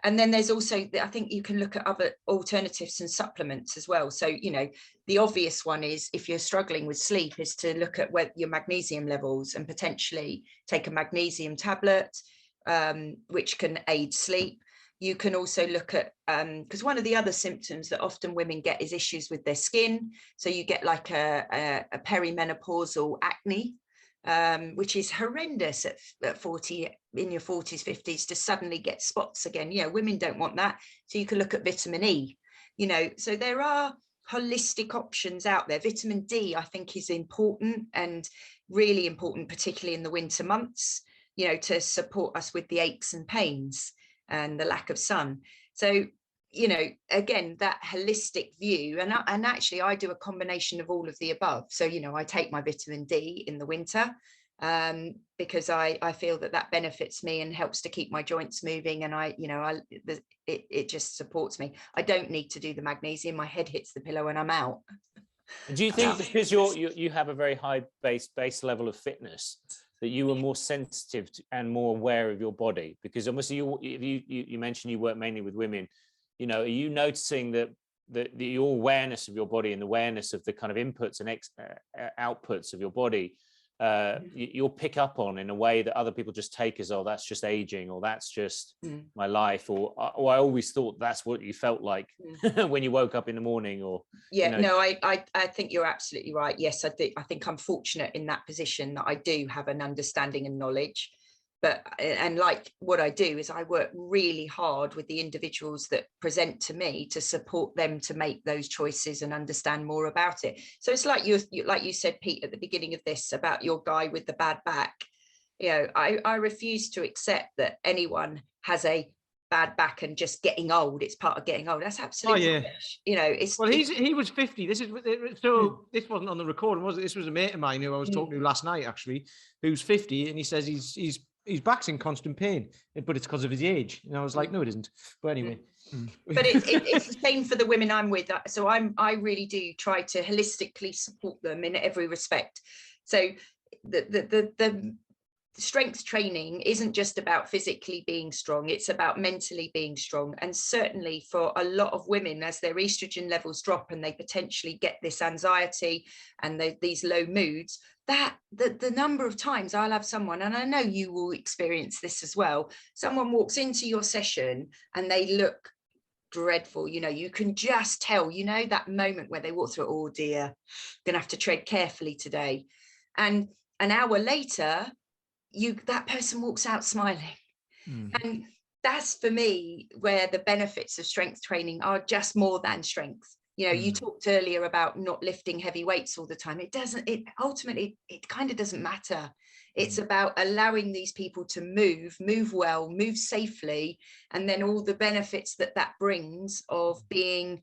And then there's also, I think you can look at other alternatives and supplements as well. So, the obvious one is, if you're struggling with sleep, is to look at your magnesium levels and potentially take a magnesium tablet, which can aid sleep. You can also look at, because one of the other symptoms that often women get is issues with their skin. So you get like a perimenopausal acne, which is horrendous at 40, in your 40s, 50s, to suddenly get spots again. Women don't want that. So you can look at vitamin E, so there are holistic options out there. Vitamin D, I think, is important, and really important, particularly in the winter months, to support us with the aches and pains and the lack of sun. So, again, that holistic view, and actually I do a combination of all of the above. So, I take my vitamin D in the winter because I feel that benefits me and helps to keep my joints moving. And it just supports me. I don't need to do the magnesium. My head hits the pillow and I'm out. Do you think because you have a very high base level of fitness, that you are more sensitive to, and more aware of your body? Because obviously you mentioned you work mainly with women, are you noticing that your awareness of your body and the awareness of the kind of inputs and outputs of your body, you'll pick up on in a way that other people just take as, oh, that's just aging, or that's just my life, or I always thought that's what you felt like when you woke up in the morning, or I think you're absolutely right. Yes, I think I'm fortunate in that position that I do have an understanding and knowledge. And like what I do is I work really hard with the individuals that present to me to support them to make those choices and understand more about it. So it's like like you said, Pete, at the beginning of this about your guy with the bad back. I refuse to accept that anyone has a bad back and just getting old. It's part of getting old. That's absolutely rubbish. He was 50. This wasn't on the recording, was it? This was a mate of mine who I was talking to last night, actually, who's 50, and he says his back's in constant pain, but it's because of his age. And I was like, no, it isn't. But anyway. But it's the same for the women I'm with. So I really do try to holistically support them in every respect. So the strength training isn't just about physically being strong, it's about mentally being strong. And certainly for a lot of women, as their estrogen levels drop and they potentially get this anxiety and these low moods, that the number of times I'll have someone, and I know you will experience this as well, someone walks into your session and they look dreadful. You can just tell, that moment where they walk through, oh dear, gonna have to tread carefully today. And an hour later, that person walks out smiling. And that's, for me, where the benefits of strength training are just more than strength. You talked earlier about not lifting heavy weights all the time. It ultimately kind of doesn't matter. It's about allowing these people to move well, move safely, and then all the benefits that brings of being,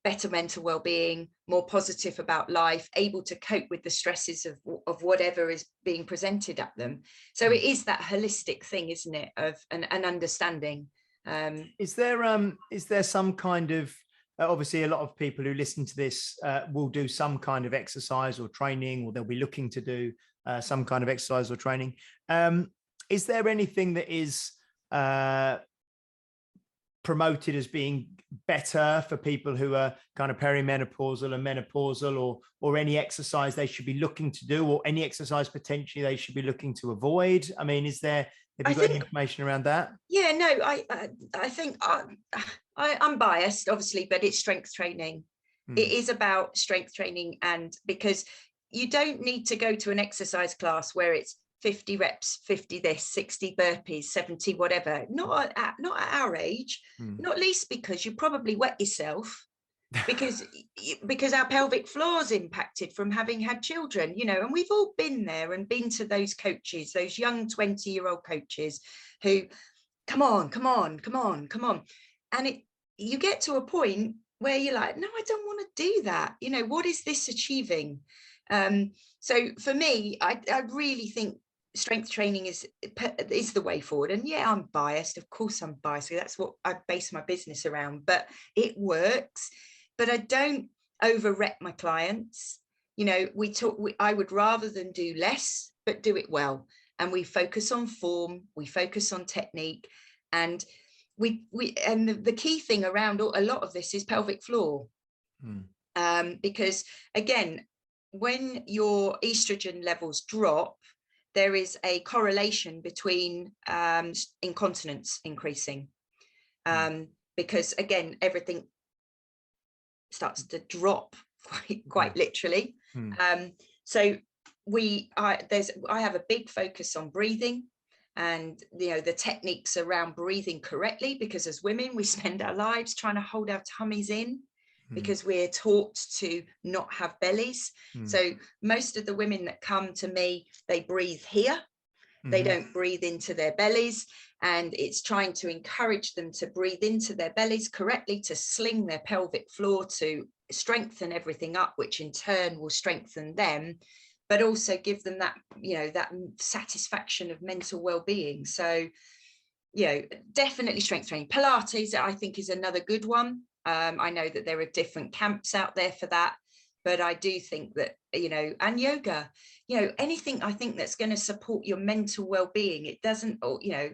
better mental well-being, more positive about life, able to cope with the stresses of whatever is being presented at them. So it is that holistic thing, isn't it, of an understanding. Is there some kind of, obviously a lot of people who listen to this will do some kind of exercise or training, or they'll be looking to do some kind of exercise or training. Is there anything that is promoted as being better for people who are kind of perimenopausal and menopausal, or any exercise they should be looking to do, or any exercise potentially they should be looking to avoid? I mean, have you got any information around that? Yeah, no, I think I'm biased, obviously, but it's strength training. It is about strength training, and because you don't need to go to an exercise class where it's 50 reps, 50 this, 60 burpees, 70 whatever. Not at our age, not least because you probably wet yourself because our pelvic floor is impacted from having had children, you know, and we've all been there and been to those coaches, those young 20-year-old coaches who come on, and you get to a point where you're like, no, I don't want to do that, you know, what is this achieving? So for me, I really think strength training is the way forward. And yeah, I'm biased, of course I'm biased, that's what I base my business around, but it works. But I don't over-rep my clients. You know, I would rather than do less, but do it well. And we focus on form, we focus on technique, and the key thing around a lot of this is pelvic floor. Because again, when your estrogen levels drop, there is a correlation between incontinence increasing. Because again, everything starts to drop quite literally. So I have a big focus on breathing, and you know, the techniques around breathing correctly, because as women we spend our lives trying to hold our tummies in because we're taught to not have bellies. So most of the women that come to me, they breathe here. They don't breathe into their bellies, and it's trying to encourage them to breathe into their bellies correctly, to sling their pelvic floor, to strengthen everything up, which in turn will strengthen them, but also give them that, you know, that satisfaction of mental well-being. So, you know, definitely strength training. Pilates, I think, is another good one. I know that there are different camps out there for that, but I do think that, you know, and yoga, you know, anything I think that's going to support your mental well-being, it doesn't, you know,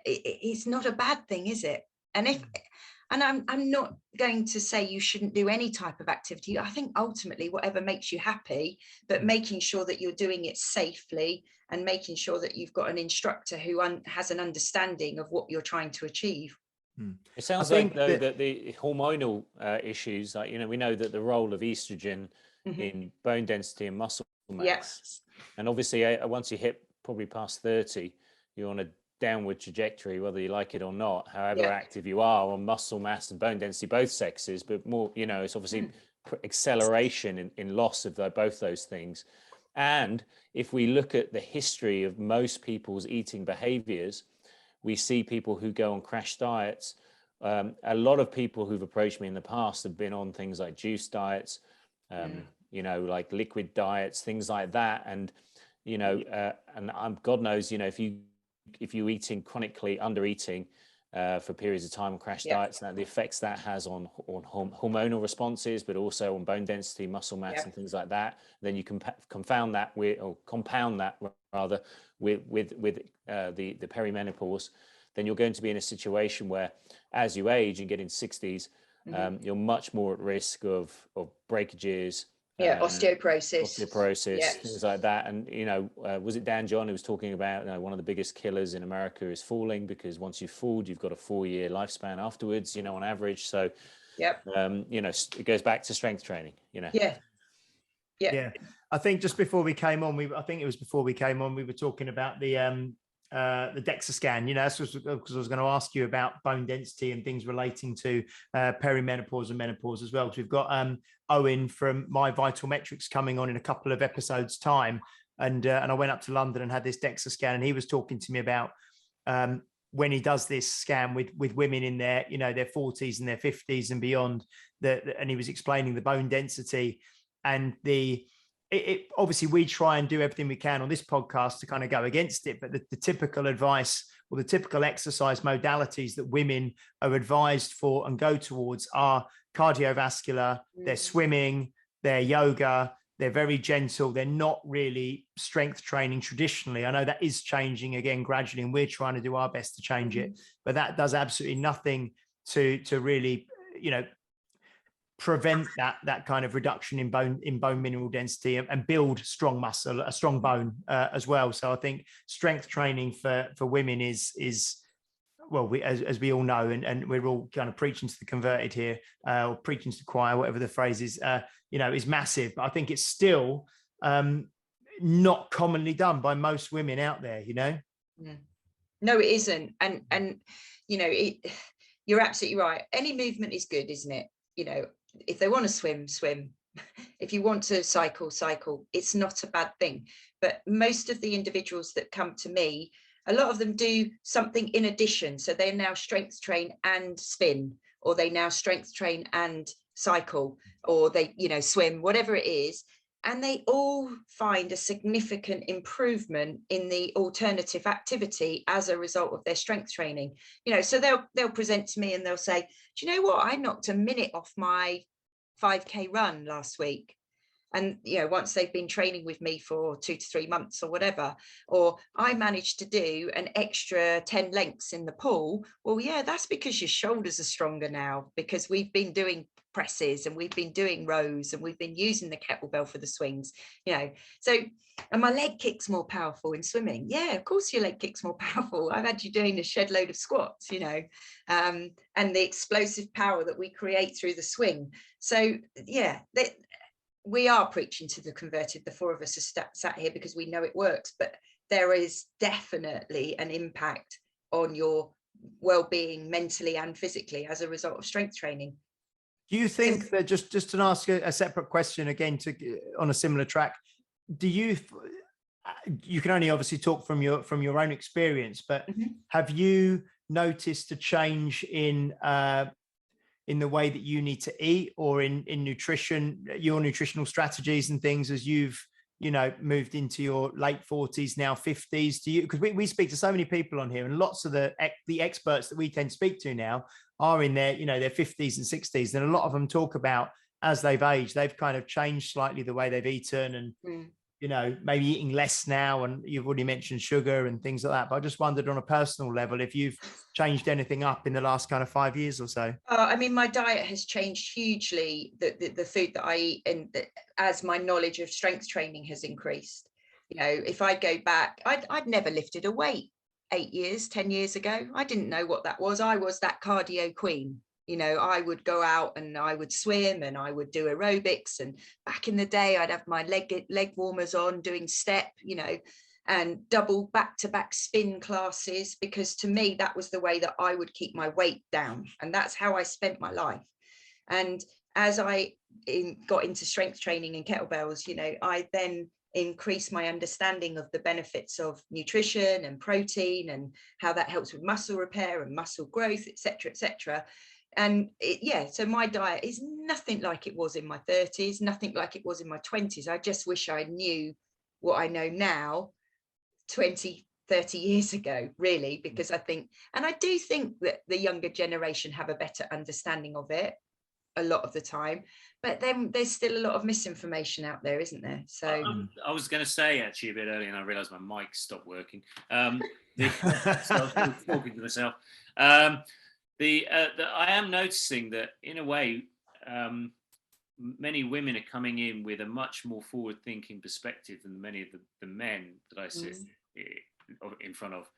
it's not a bad thing, is it? And I'm not going to say you shouldn't do any type of activity. I think ultimately whatever makes you happy, but making sure that you're doing it safely and making sure that you've got an instructor who has an understanding of what you're trying to achieve. It sounds like though that the hormonal issues, like, you know, we know that the role of estrogen in bone density and muscle mass, and obviously once you hit probably past 30, you're on a downward trajectory, whether you like it or not, however active you are on muscle mass and bone density, both sexes, but more, you know, it's obviously acceleration in loss of both those things. And if we look at the history of most people's eating behaviors, we see people who go on crash diets. A lot of people who've approached me in the past have been on things like juice diets, you know, like liquid diets, things like that. And, you know, and God knows, you know, if you're eating chronically, under eating for periods of time on crash diets, and the effects that has on hormonal responses, but also on bone density, muscle mass, and things like that, then you can compound that with the perimenopause, then you're going to be in a situation where, as you age and get in 60s, you're much more at risk of breakages, osteoporosis, things like that. And, you know, was it Dan John who was talking about, you know, one of the biggest killers in America is falling, because once you've fallen, you've got a 4-year lifespan afterwards, you know, on average. So, you know, it goes back to strength training, you know. Yeah. I think just before we came on, we were talking about the DEXA scan, you know, because I was going to ask you about bone density and things relating to perimenopause and menopause as well. Because we've got Owen from My Vital Metrics coming on in a couple of episodes time. And I went up to London and had this DEXA scan, and he was talking to me about when he does this scan with women in their, you know, their 40s and their 50s and beyond, and he was explaining the bone density and obviously we try and do everything we can on this podcast to kind of go against it, but the typical advice or the typical exercise modalities that women are advised for and go towards are cardiovascular, they're swimming, they're yoga, they're very gentle, they're not really strength training traditionally. I know that is changing again gradually, and we're trying to do our best to change it, but that does absolutely nothing to really, you know, prevent that kind of reduction in bone mineral density and build strong muscle, a strong bone as well. So I think strength training for women is well, as we all know, and we're all kind of preaching to the converted here, or preaching to the choir, whatever the phrase is, you know, is massive. But I think it's still not commonly done by most women out there, you know. No, it isn't, and you know, you're absolutely right. Any movement is good, isn't it? You know, if they want to swim, swim. If you want to cycle, cycle. It's not a bad thing. But most of the individuals that come to me, a lot of them do something in addition. So they now strength train and spin, or they now strength train and cycle, or they, you know, swim, whatever it is. And they all find a significant improvement in the alternative activity as a result of their strength training. You know, so they'll present to me and they'll say, do you know what? I knocked a minute off my 5K run last week. And, you know, once they've been training with me for 2 to 3 months or whatever, or I managed to do an extra 10 lengths in the pool. Well, yeah, that's because your shoulders are stronger now, because we've been doing presses and we've been doing rows and we've been using the kettlebell for the swings, you know. So, and my leg kick's more powerful in swimming. Yeah, of course your leg kick's more powerful. I've had you doing a shed load of squats, you know, and the explosive power that we create through the swing. So, yeah, we are preaching to the converted. The four of us are sat here because we know it works, but there is definitely an impact on your well-being mentally and physically as a result of strength training. Do you think that, just to ask a separate question again, on a similar track, do you can only obviously talk from your own experience, but have you noticed a change in the way that you need to eat, or in nutrition, your nutritional strategies and things, as you've, you know, moved into your late 40s, now 50s? Do you, because we speak to so many people on here, and lots of the experts that we tend to speak to now are in their, you know, their 50s and 60s, and a lot of them talk about, as they've aged, they've kind of changed slightly the way they've eaten, and you know, maybe eating less now, and you've already mentioned sugar and things like that. But I just wondered, on a personal level, if you've changed anything up in the last kind of 5 years or so. I mean, my diet has changed hugely, the food that I eat, and as my knowledge of strength training has increased. You know, if I go back, I'd never lifted a weight 8 years, 10 years ago. I didn't know what that was. I was that cardio queen. You know, I would go out and I would swim and I would do aerobics. And back in the day, I'd have my leg warmers on, doing step, you know, and double back-to-back spin classes, because to me, that was the way that I would keep my weight down. And that's how I spent my life. And as I got into strength training and kettlebells, you know, I then increased my understanding of the benefits of nutrition and protein and how that helps with muscle repair and muscle growth, etc., etc. And so my diet is nothing like it was in my 30s, nothing like it was in my 20s. I just wish I knew what I know now 20, 30 years ago, really, because I think, and I do think that the younger generation have a better understanding of it a lot of the time, but then there's still a lot of misinformation out there, isn't there? So I was going to say actually a bit earlier, and I realized my mic stopped working. So I was talking to myself. I am noticing that, in a way, many women are coming in with a much more forward-thinking perspective than many of the men that I sit in front of.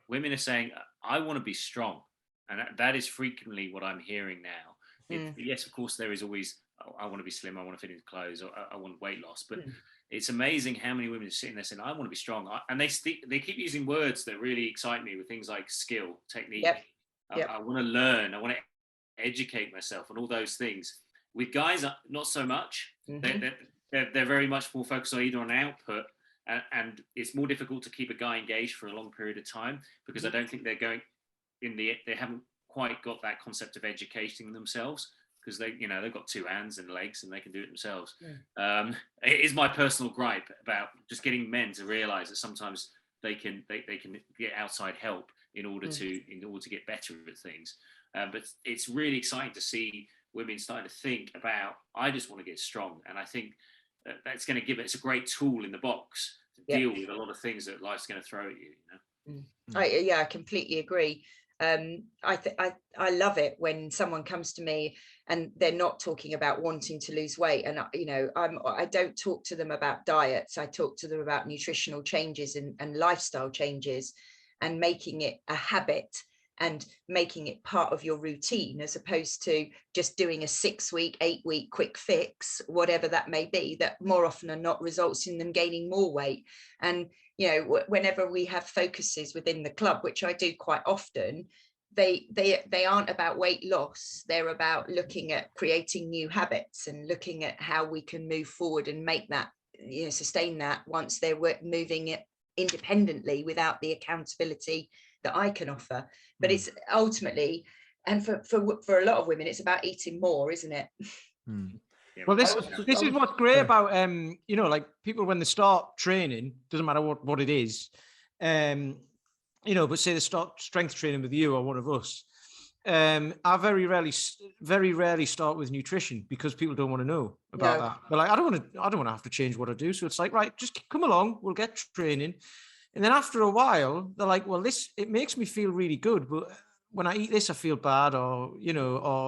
Women are saying, I want to be strong. And that is frequently what I'm hearing now. Yes, of course, there is always, I want to be slim, I want to fit into clothes, or I want weight loss. But it's amazing how many women are sitting there saying, I want to be strong. And they keep using words that really excite me, with things like skill, technique. I want to learn, I want to educate myself, and all those things. With guys, not so much. They're very much more focused on either on output, and it's more difficult to keep a guy engaged for a long period of time, because I don't think they're going they haven't quite got that concept of educating themselves, because they've got two hands and legs and they can do it themselves. It is my personal gripe about just getting men to realize that sometimes they can get outside help in order to get better at things. But it's really exciting to see women starting to think about, I just want to get strong. And I think that's going to give it's a great tool in the box to deal with a lot of things that life's going to throw at you. I completely agree. I love it when someone comes to me and they're not talking about wanting to lose weight, and I don't talk to them about diets. I talk to them about nutritional changes and lifestyle changes, and making it a habit and making it part of your routine, as opposed to just doing a 6-week, 8-week quick fix, whatever that may be, that more often than not results in them gaining more weight. And whenever we have focuses within the club, which I do quite often, they aren't about weight loss. They're about looking at creating new habits and looking at how we can move forward and make that, sustain that once they're moving it independently without the accountability that I can offer. But it's ultimately, and for a lot of women, it's about eating more, isn't it? Well, this is what's great about like people when they start training, doesn't matter what it is, but say they start strength training with you or one of us. I very rarely start with nutrition because people don't want to know about that. They're like, I don't want to have to change what I do. So it's like, right, just come along, we'll get training. And then after a while, they're like, well, it makes me feel really good, but when I eat this, I feel bad, or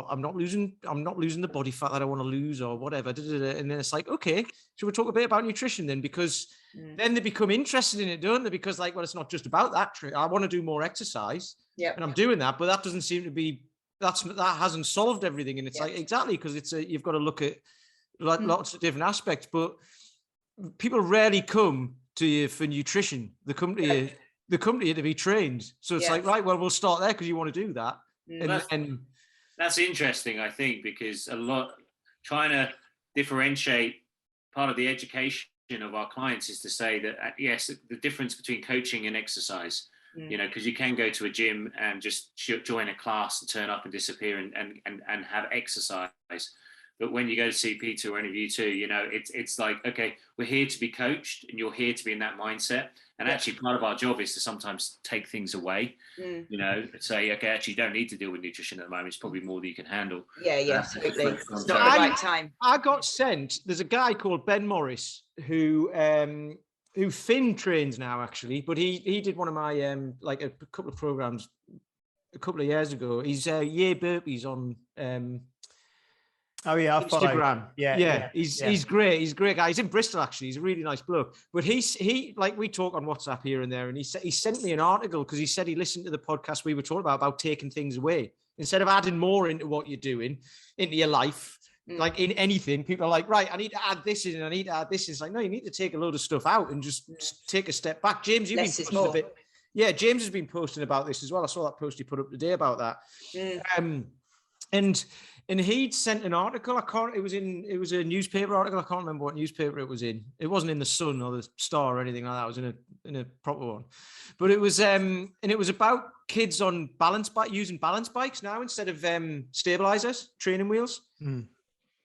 I'm not losing the body fat that I want to lose, or whatever. And then it's like, okay, should we talk a bit about nutrition then? Because then they become interested in it, don't they? Because like, well, it's not just about that. I want to do more exercise, and I'm doing that, but that doesn't seem to be that hasn't solved everything. And it's like exactly because you've got to look at lots of different aspects, but people rarely come to you for nutrition. They come to you. The company to be trained. So it's like, right, well, we'll start there because you want to do that. And that's interesting, I think, because trying to differentiate part of the education of our clients is to say that, yes, the difference between coaching and exercise, because you can go to a gym and just join a class and turn up and disappear and have exercise. But when you go to see Peter or any of you too, it's like, okay, we're here to be coached and you're here to be in that mindset. And actually part of our job is to sometimes take things away, say, okay, actually you don't need to deal with nutrition at the moment. It's probably more than you can handle. Absolutely. It's not the right time. I got sent, there's a guy called Ben Morris who Finn trains now actually, but he did one of my, like a couple of programs a couple of years ago. He's burpees on, Instagram. He's great. He's a great guy. He's in Bristol actually. He's a really nice bloke. But he like we talk on WhatsApp here and there, and he sent me an article because he said he listened to the podcast we were talking about taking things away instead of adding more into what you're doing into your life. Like in anything, people are like, right, I need to add this in and I need to add this in. It's like, no, you need to take a load of stuff out and just take a step back. James, you've been posting a bit. Yeah, James has been posting about this as well. I saw that post he put up today about that. And he'd sent an article. It was a newspaper article. I can't remember what newspaper it was in. It wasn't in the Sun or the Star or anything like that. It was in a proper one. But it was and it was about kids on using balance bikes now instead of stabilizers, training wheels.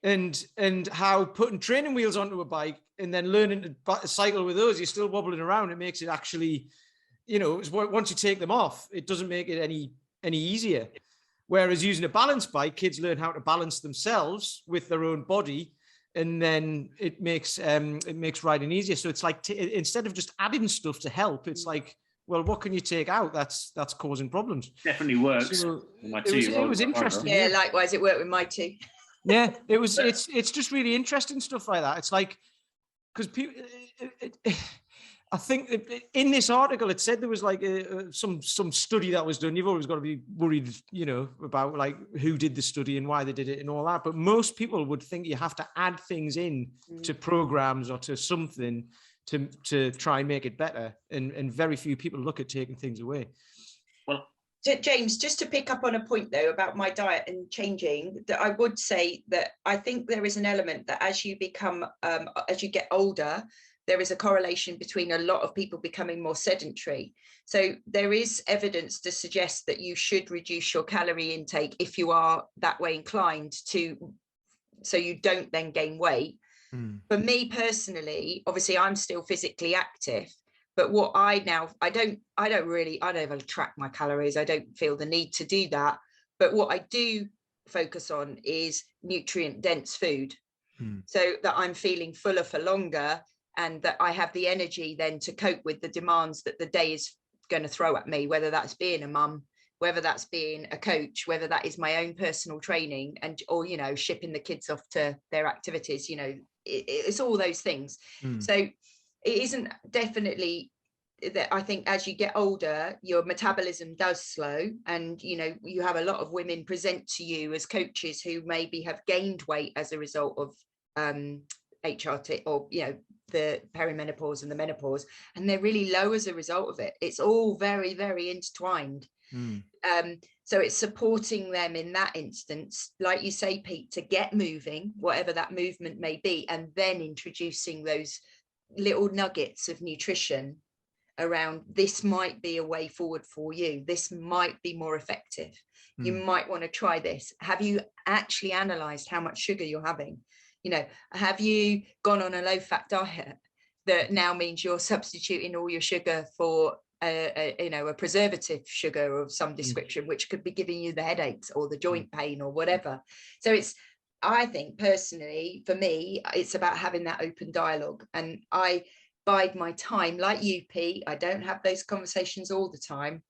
And how putting training wheels onto a bike and then learning to cycle with those, you're still wobbling around. It makes it actually, once you take them off, it doesn't make it any easier. Whereas using a balance bike, kids learn how to balance themselves with their own body, and then it makes riding easier. So it's like instead of just adding stuff to help, it's like, well, what can you take out that's causing problems? Definitely works. So it was interesting. Yeah, likewise, it worked with my two. Yeah, it was. It's just really interesting stuff like that. It's like because people. I think in this article, it said there was like some study that was done. You've always got to be worried, about like who did the study and why they did it and all that. But most people would think you have to add things in to programs or to something to try and make it better. And very few people look at taking things away. Well, James, just to pick up on a point though about my diet and changing, that I would say that I think there is an element that as you get older, there is a correlation between a lot of people becoming more sedentary. So there is evidence to suggest that you should reduce your calorie intake if you are that way inclined so you don't then gain weight. For me personally, obviously I'm still physically active, but what I don't ever track my calories. I don't feel the need to do that. But what I do focus on is nutrient dense food, so that I'm feeling fuller for longer, and that I have the energy then to cope with the demands that the day is going to throw at me, whether that's being a mum, whether that's being a coach, whether that is my own personal training or shipping the kids off to their activities, it's all those things. So it isn't definitely that I think as you get older, your metabolism does slow, and you have a lot of women present to you as coaches who maybe have gained weight as a result of HRT or the perimenopause and the menopause, and they're really low as a result of it. It's all very, very intertwined. So it's supporting them in that instance, like you say, Pete, to get moving, whatever that movement may be, and then introducing those little nuggets of nutrition around this might be a way forward for you. This might be more effective. You might want to try this. Have you actually analysed how much sugar you're having? You know, have you gone on a low-fat diet that now means you're substituting all your sugar for a preservative sugar of some description, which could be giving you the headaches or the joint pain or whatever. So I think personally, for me, it's about having that open dialogue. And I bide my time, like you, Pete. I don't have those conversations all the time.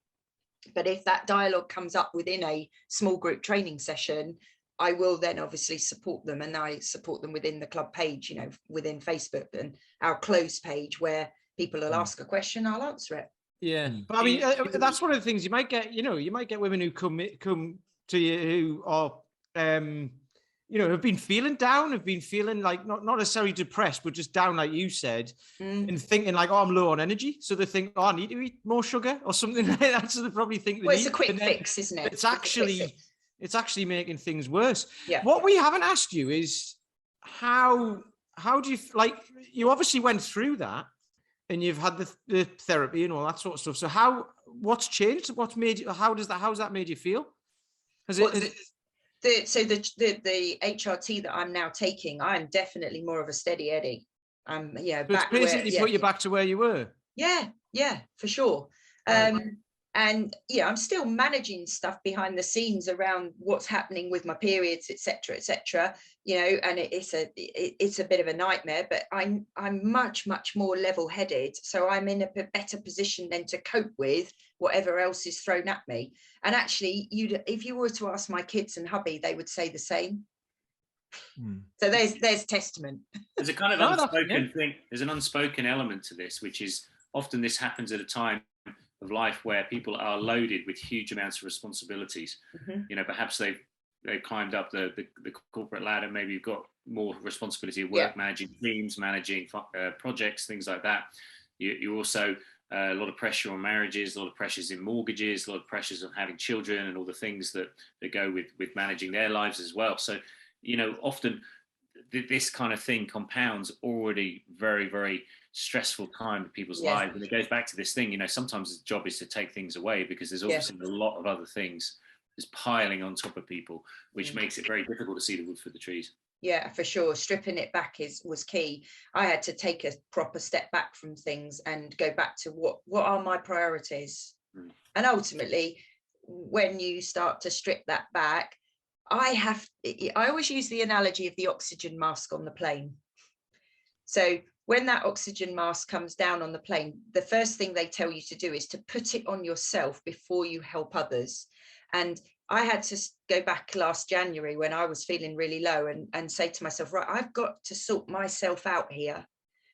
But if that dialogue comes up within a small group training session, I will then obviously support them, and I support them within the club page, you know, within Facebook and our closed page, where people will ask a question, I'll answer it. Yeah, but I mean, that's one of the things you might get. You know, you might get women who come to you who are, have been feeling down, have been feeling like not necessarily depressed, but just down, like you said, and thinking like, oh, I'm low on energy. So they think, oh, I need to eat more sugar or something like that. So they probably think they well, need. It's a quick fix, isn't it? It's actually making things worse. Yeah. What we haven't asked you is how do you like? You obviously went through that, and you've had the therapy and all that sort of stuff. So what's changed? What's made you? How's that made you feel? The HRT that I'm now taking, I'm definitely more of a steady Eddie. It's basically put you back to where you were. Yeah, for sure. And yeah, I'm still managing stuff behind the scenes around what's happening with my periods, etc. You know, and it's a bit of a nightmare, but I'm much more level-headed, so I'm in a better position then to cope with whatever else is thrown at me. And actually, if you were to ask my kids and hubby, they would say the same. So there's testament. There's a kind of unspoken thing. There's an unspoken element to this, which is often this happens at a time of life where people are loaded with huge amounts of responsibilities. You know, perhaps they've climbed up the corporate ladder. Maybe you've got more responsibility at work, managing teams, managing projects, things like that. You also a lot of pressure on marriages, a lot of pressures in mortgages, a lot of pressures on having children, and all the things that go with managing their lives as well. So, you know, often this kind of thing compounds already very, very stressful time in people's lives. And it goes back to this thing, you know, sometimes the job is to take things away because there's obviously a lot of other things just piling on top of people, which makes it very difficult to see the wood for the trees. Yeah, for sure. Stripping it back was key. I had to take a proper step back from things and go back to what are my priorities. And ultimately, when you start to strip that back, I always use the analogy of the oxygen mask on the plane. So when that oxygen mask comes down on the plane, the first thing they tell you to do is to put it on yourself before you help others. And I had to go back last January when I was feeling really low and say to myself, right, I've got to sort myself out here,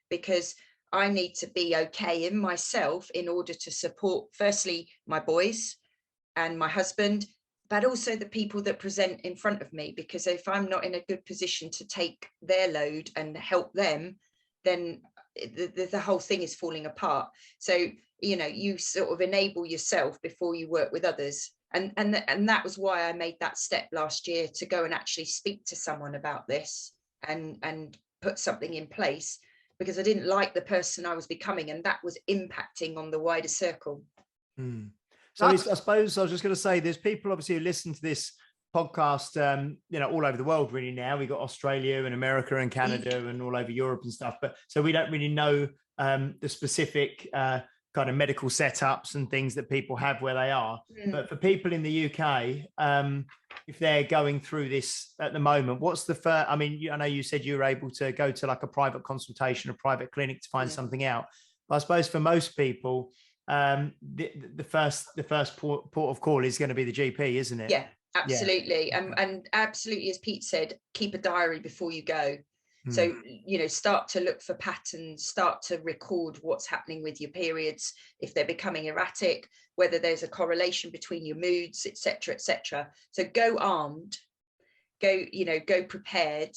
because I need to be okay in myself in order to support, firstly, my boys and my husband, but also the people that present in front of me. Because if I'm not in a good position to take their load and help them, then the whole thing is falling apart. So, you know, you sort of enable yourself before you work with others. And that was why I made that step last year to go and actually speak to someone about this and put something in place, because I didn't like the person I was becoming, and that was impacting on the wider circle. So I suppose I was just going to say, there's people obviously who listen to this podcast, you know, all over the world really now. We've got Australia and America and Canada and all over Europe and stuff. But so we don't really know the specific kind of medical setups and things that people have where they are. But for people in the UK, if they're going through this at the moment, what's the first? I mean, I know you said you were able to go to like a private consultation, a private clinic to find something out. But I suppose for most people, the first port of call is going to be the GP, isn't it? Yeah, absolutely. Yeah. And absolutely, as Pete said, keep a diary before you go. So, you know, start to look for patterns, start to record what's happening with your periods, if they're becoming erratic, whether there's a correlation between your moods, etc. So go armed, go prepared,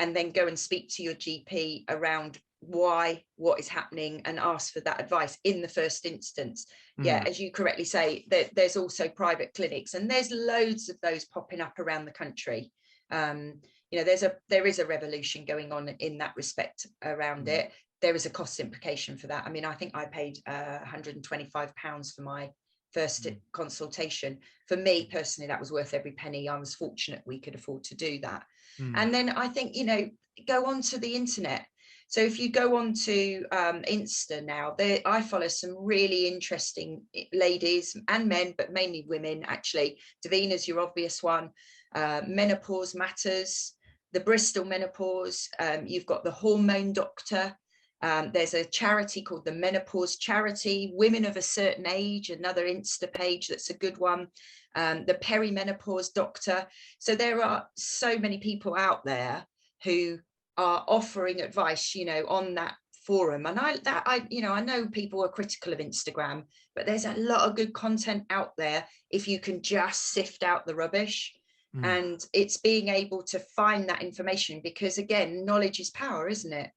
and then go and speak to your GP around why, what is happening, and ask for that advice in the first instance. Yeah, as you correctly say, there's also private clinics, and there's loads of those popping up around the country. You know, there is a revolution going on in that respect around it. There is a cost implication for that. I mean, I think I paid £125 for my first consultation. For me personally, that was worth every penny. I was fortunate we could afford to do that. And then I think, you know, go onto the internet. So if you go on to Insta now, I follow some really interesting ladies and men, but mainly women, actually. Davina's your obvious one. Menopause Matters, the Bristol Menopause. You've got the Hormone Doctor. There's a charity called the Menopause Charity, Women of a Certain Age, another Insta page that's a good one. The Peri Menopause Doctor. So there are so many people out there who are offering advice, you know, on that forum. And I know people are critical of Instagram, but there's a lot of good content out there if you can just sift out the rubbish. And it's being able to find that information, because again, knowledge is power, isn't it?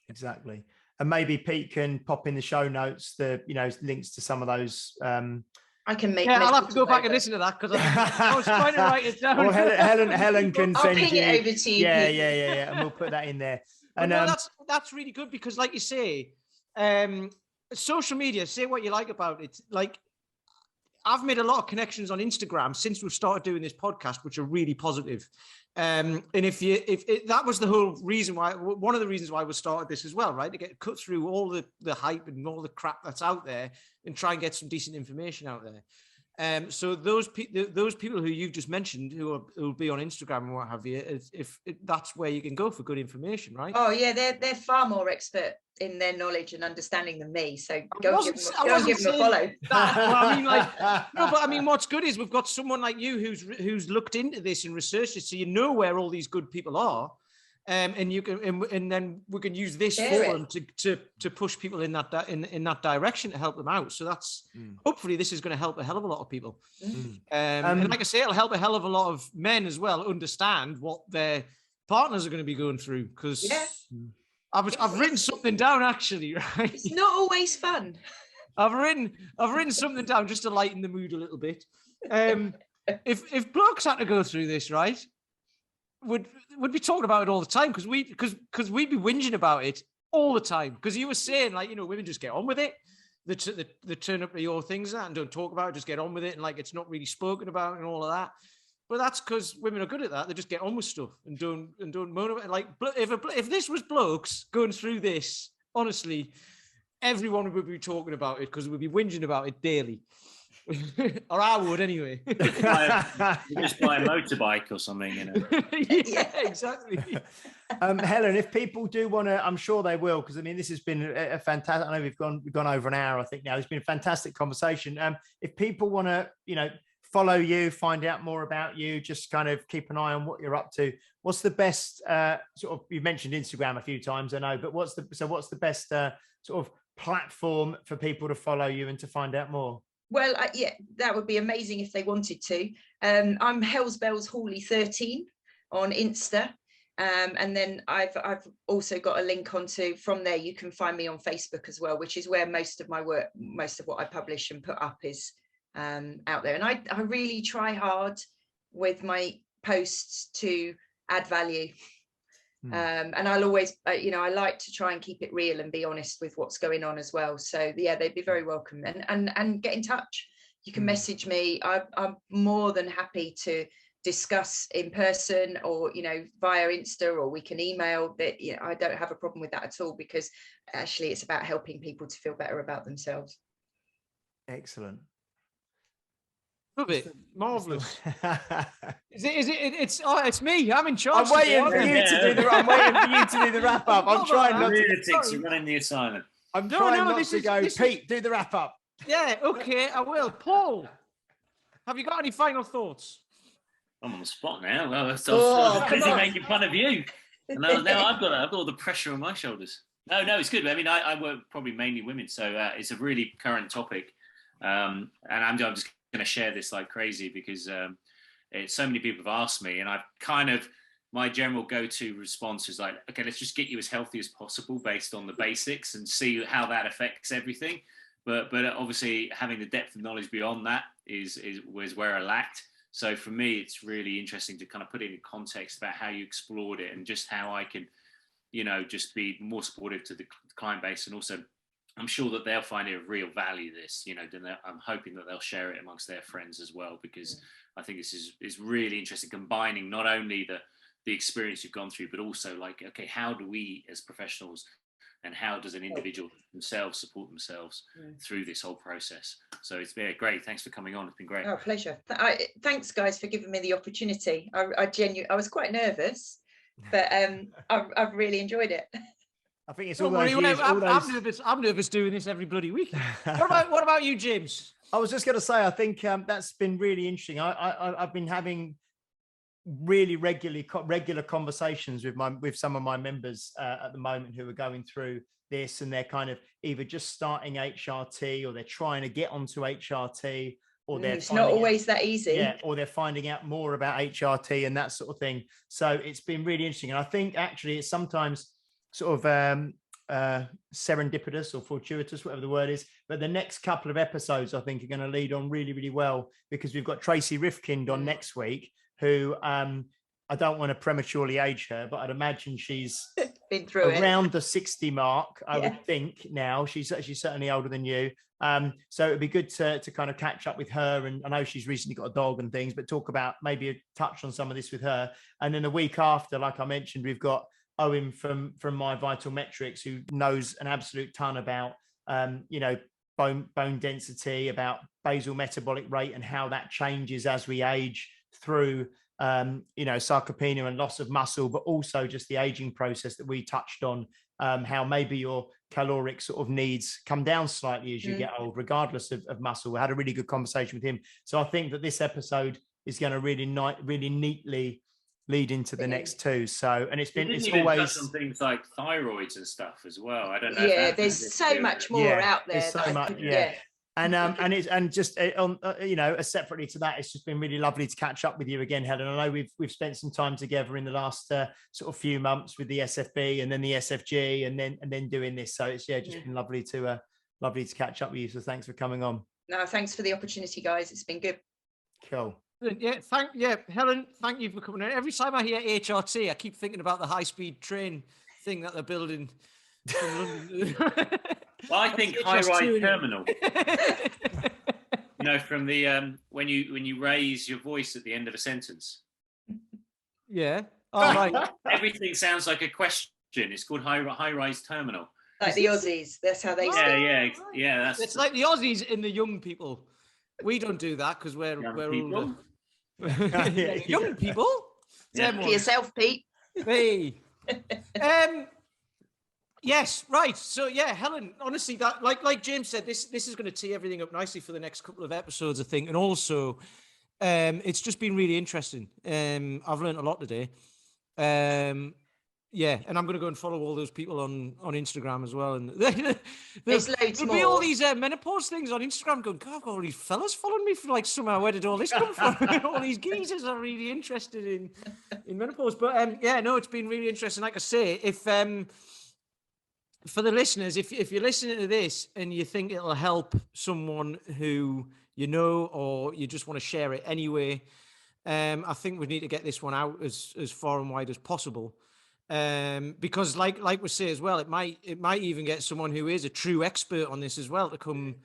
Exactly. And maybe Pete can pop in the show notes the, you know, links to some of those. I can make. Yeah, I'll have to go back and listen to that, because I was trying to write it down. Well, Helen can I'll send ping you. it over to you. Yeah, and we'll put that in there. And no, that's really good, because, like you say, social media. Say what you like about it. Like, I've made a lot of connections on Instagram since we've started doing this podcast, which are really positive. And if that was the whole reason why, one of the reasons why we started this as well, right? To get cut through all the hype and all the crap that's out there and try and get some decent information out there. So those people who you've just mentioned, who will be on Instagram and what have you, if that's where you can go for good information, right? Oh yeah, they're far more expert in their knowledge and understanding than me. So go and give them a follow. Well, I mean, like, no, but I mean, what's good is we've got someone like you who's looked into this and researched it, so you know where all these good people are. And you can, and then we can use this forum to push people in that direction to help them out. So that's hopefully this is going to help a hell of a lot of people. And like I say, it'll help a hell of a lot of men as well understand what their partners are going to be going through. Because I've written something down, actually. Right? It's not always fun. I've written something down just to lighten the mood a little bit. If blokes had to go through this, right? Would be talking about it all the time, because we'd be whinging about it all the time, because you were saying, like, you know, women just get on with it, they turn up to your things and don't talk about it, just get on with it, and like it's not really spoken about and all of that. But that's because women are good at that. They just get on with stuff and don't moan about it. Like, if this was blokes going through this, honestly, everyone would be talking about it, because we'd be whinging about it daily. Or I would anyway. Just buy a motorbike or something, you know. Yeah, exactly. Helen, if people do want to, I'm sure they will, because I mean, this has been a fantastic. I know we've gone over an hour, I think now. It's been a fantastic conversation. If people want to, you know, follow you, find out more about you, just kind of keep an eye on what you're up to. What's the best sort of? You mentioned Instagram a few times, I know, but what's the best sort of platform for people to follow you and to find out more? Well, yeah, that would be amazing if they wanted to. I'm Hellsbells Hawley 13 on Insta. And then I've also got a link onto, from there you can find me on Facebook as well, which is where most of my work, most of what I publish and put up is out there. And I really try hard with my posts to add value. And I'll always, you know, I like to try and keep it real and be honest with what's going on as well. So yeah, they'd be very welcome, and get in touch. You can message me. I'm more than happy to discuss in person, or, you know, via Insta, or we can email. That, you know, I don't have a problem with that at all, because actually it's about helping people to feel better about themselves. Excellent. Love it. Marvelous. It's me. I'm in charge. I'm waiting for you to do the wrap up. I'm trying not to. Lunatics, you're running the assignment. I'm trying not to go. Pete, do the wrap up. Yeah, okay, I will. Paul, have you got any final thoughts? I'm on the spot now. Well, I was busy making fun of you, and now I've got all the pressure on my shoulders. No, it's good. I mean, I work probably mainly women, so it's a really current topic, and I'm just going to share this like crazy, because so many people have asked me, and I've kind of my general go-to response is like, okay, let's just get you as healthy as possible based on the basics and see how that affects everything. But obviously having the depth of knowledge beyond that was where I lacked. So for me, it's really interesting to kind of put it in context about how you explored it and just how I can, just be more supportive to the client base. And also, I'm sure that they'll find it of real value, this, then I'm hoping that they'll share it amongst their friends as well, because I think this is really interesting, combining not only the experience you've gone through, but also like, okay, how do we as professionals and how does an individual themselves support themselves through this whole process? So it's been great. Thanks for coming on. It's been great. Oh, pleasure. Thanks, guys, for giving me the opportunity. I was quite nervous, but I've really enjoyed it. I think it's Don't all those worry, years. I'm nervous doing this every bloody week. What about you, James? I was just going to say, I think that's been really interesting. I've been having really regular conversations with some of my members at the moment who are going through this, and they're kind of either just starting HRT or they're trying to get onto HRT, or it's not always that easy. Yeah, or they're finding out more about HRT and that sort of thing. So it's been really interesting, and I think actually it's sometimes sort of serendipitous or fortuitous, whatever the word is. But the next couple of episodes, I think, are going to lead on really, really well, because we've got Tracy Rifkind on next week, who I don't want to prematurely age her, but I'd imagine she's been through around the 60 mark, I would think now. She's certainly older than you. So it'd be good to kind of catch up with her. And I know she's recently got a dog and things, but talk about maybe touch on some of this with her. And then the week after, like I mentioned, we've got Owen from My Vital Metrics, who knows an absolute ton about, bone density, about basal metabolic rate and how that changes as we age through, sarcopenia and loss of muscle, but also just the aging process that we touched on, how maybe your caloric sort of needs come down slightly as you get old, regardless of muscle. We had a really good conversation with him. So I think that this episode is going to really neatly lead into the next two. So, and it's always touch on things like thyroids and stuff as well. I don't know. Yeah, there's so much more out there. There's so much. Yeah. And separately to that, it's just been really lovely to catch up with you again, Helen. I know we've spent some time together in the last sort of few months with the SFB and then the SFG and then doing this. So it's been lovely to catch up with you. So thanks for coming on. No, thanks for the opportunity, guys. It's been good. Cool. Helen, thank you for coming in. Every time I hear HRT, I keep thinking about the high-speed train thing that they're building from London. Well, I think high-rise terminal. From the when you raise your voice at the end of a sentence. Yeah. Oh, right. Everything sounds like a question. It's called high-rise terminal. Like the Aussies. That's how they say. Yeah. It's like the Aussies in the young people. We don't do that because we're older. Young people. For yourself, Pete. Hey. Yes, right. So Helen, honestly, that like James said, this is going to tee everything up nicely for the next couple of episodes, I think. And also, it's just been really interesting. I've learned a lot today. And I'm going to go and follow all those people on Instagram as well. And there's loads there'll more. be all these menopause things on Instagram going, God, I've got all these fellas following me for like somehow, where did all this come from? All these geezers are really interested in menopause. But it's been really interesting. Like I say, if for the listeners, if you're listening to this and you think it'll help someone who you know, or you just want to share it anyway, I think we need to get this one out as far and wide as possible. Because like we say as well, it might even get someone who is a true expert on this as well to come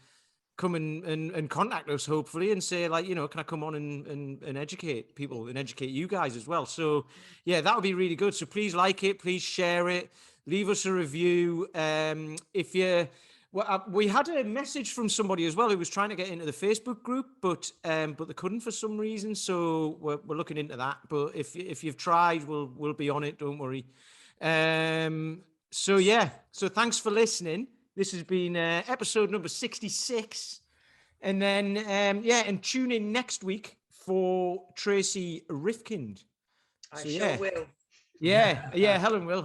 and contact us, hopefully, and say, like, can I come on and educate people and educate you guys as well? So that would be really good. So please like it, please share it, leave us a review. We had a message from somebody as well who was trying to get into the Facebook group, but they couldn't for some reason. So we're looking into that. But if you've tried, we'll be on it. Don't worry. So thanks for listening. This has been episode number 66, and then and tune in next week for Tracy Rifkind. I sure will. Yeah, Helen will.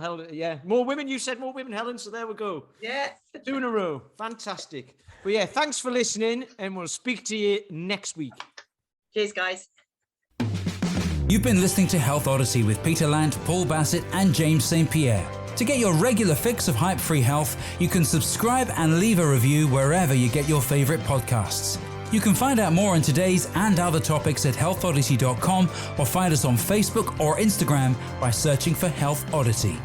More women. You said more women, Helen. So there we go. Yeah. 2 in a row. Fantastic. But thanks for listening, and we'll speak to you next week. Cheers, guys. You've been listening to Health Odyssey with Peter Lant, Paul Bassett, and James St. Pierre. To get your regular fix of hype-free health, you can subscribe and leave a review wherever you get your favorite podcasts. You can find out more on today's and other topics at healthodyssey.com or find us on Facebook or Instagram by searching for Health Oddity.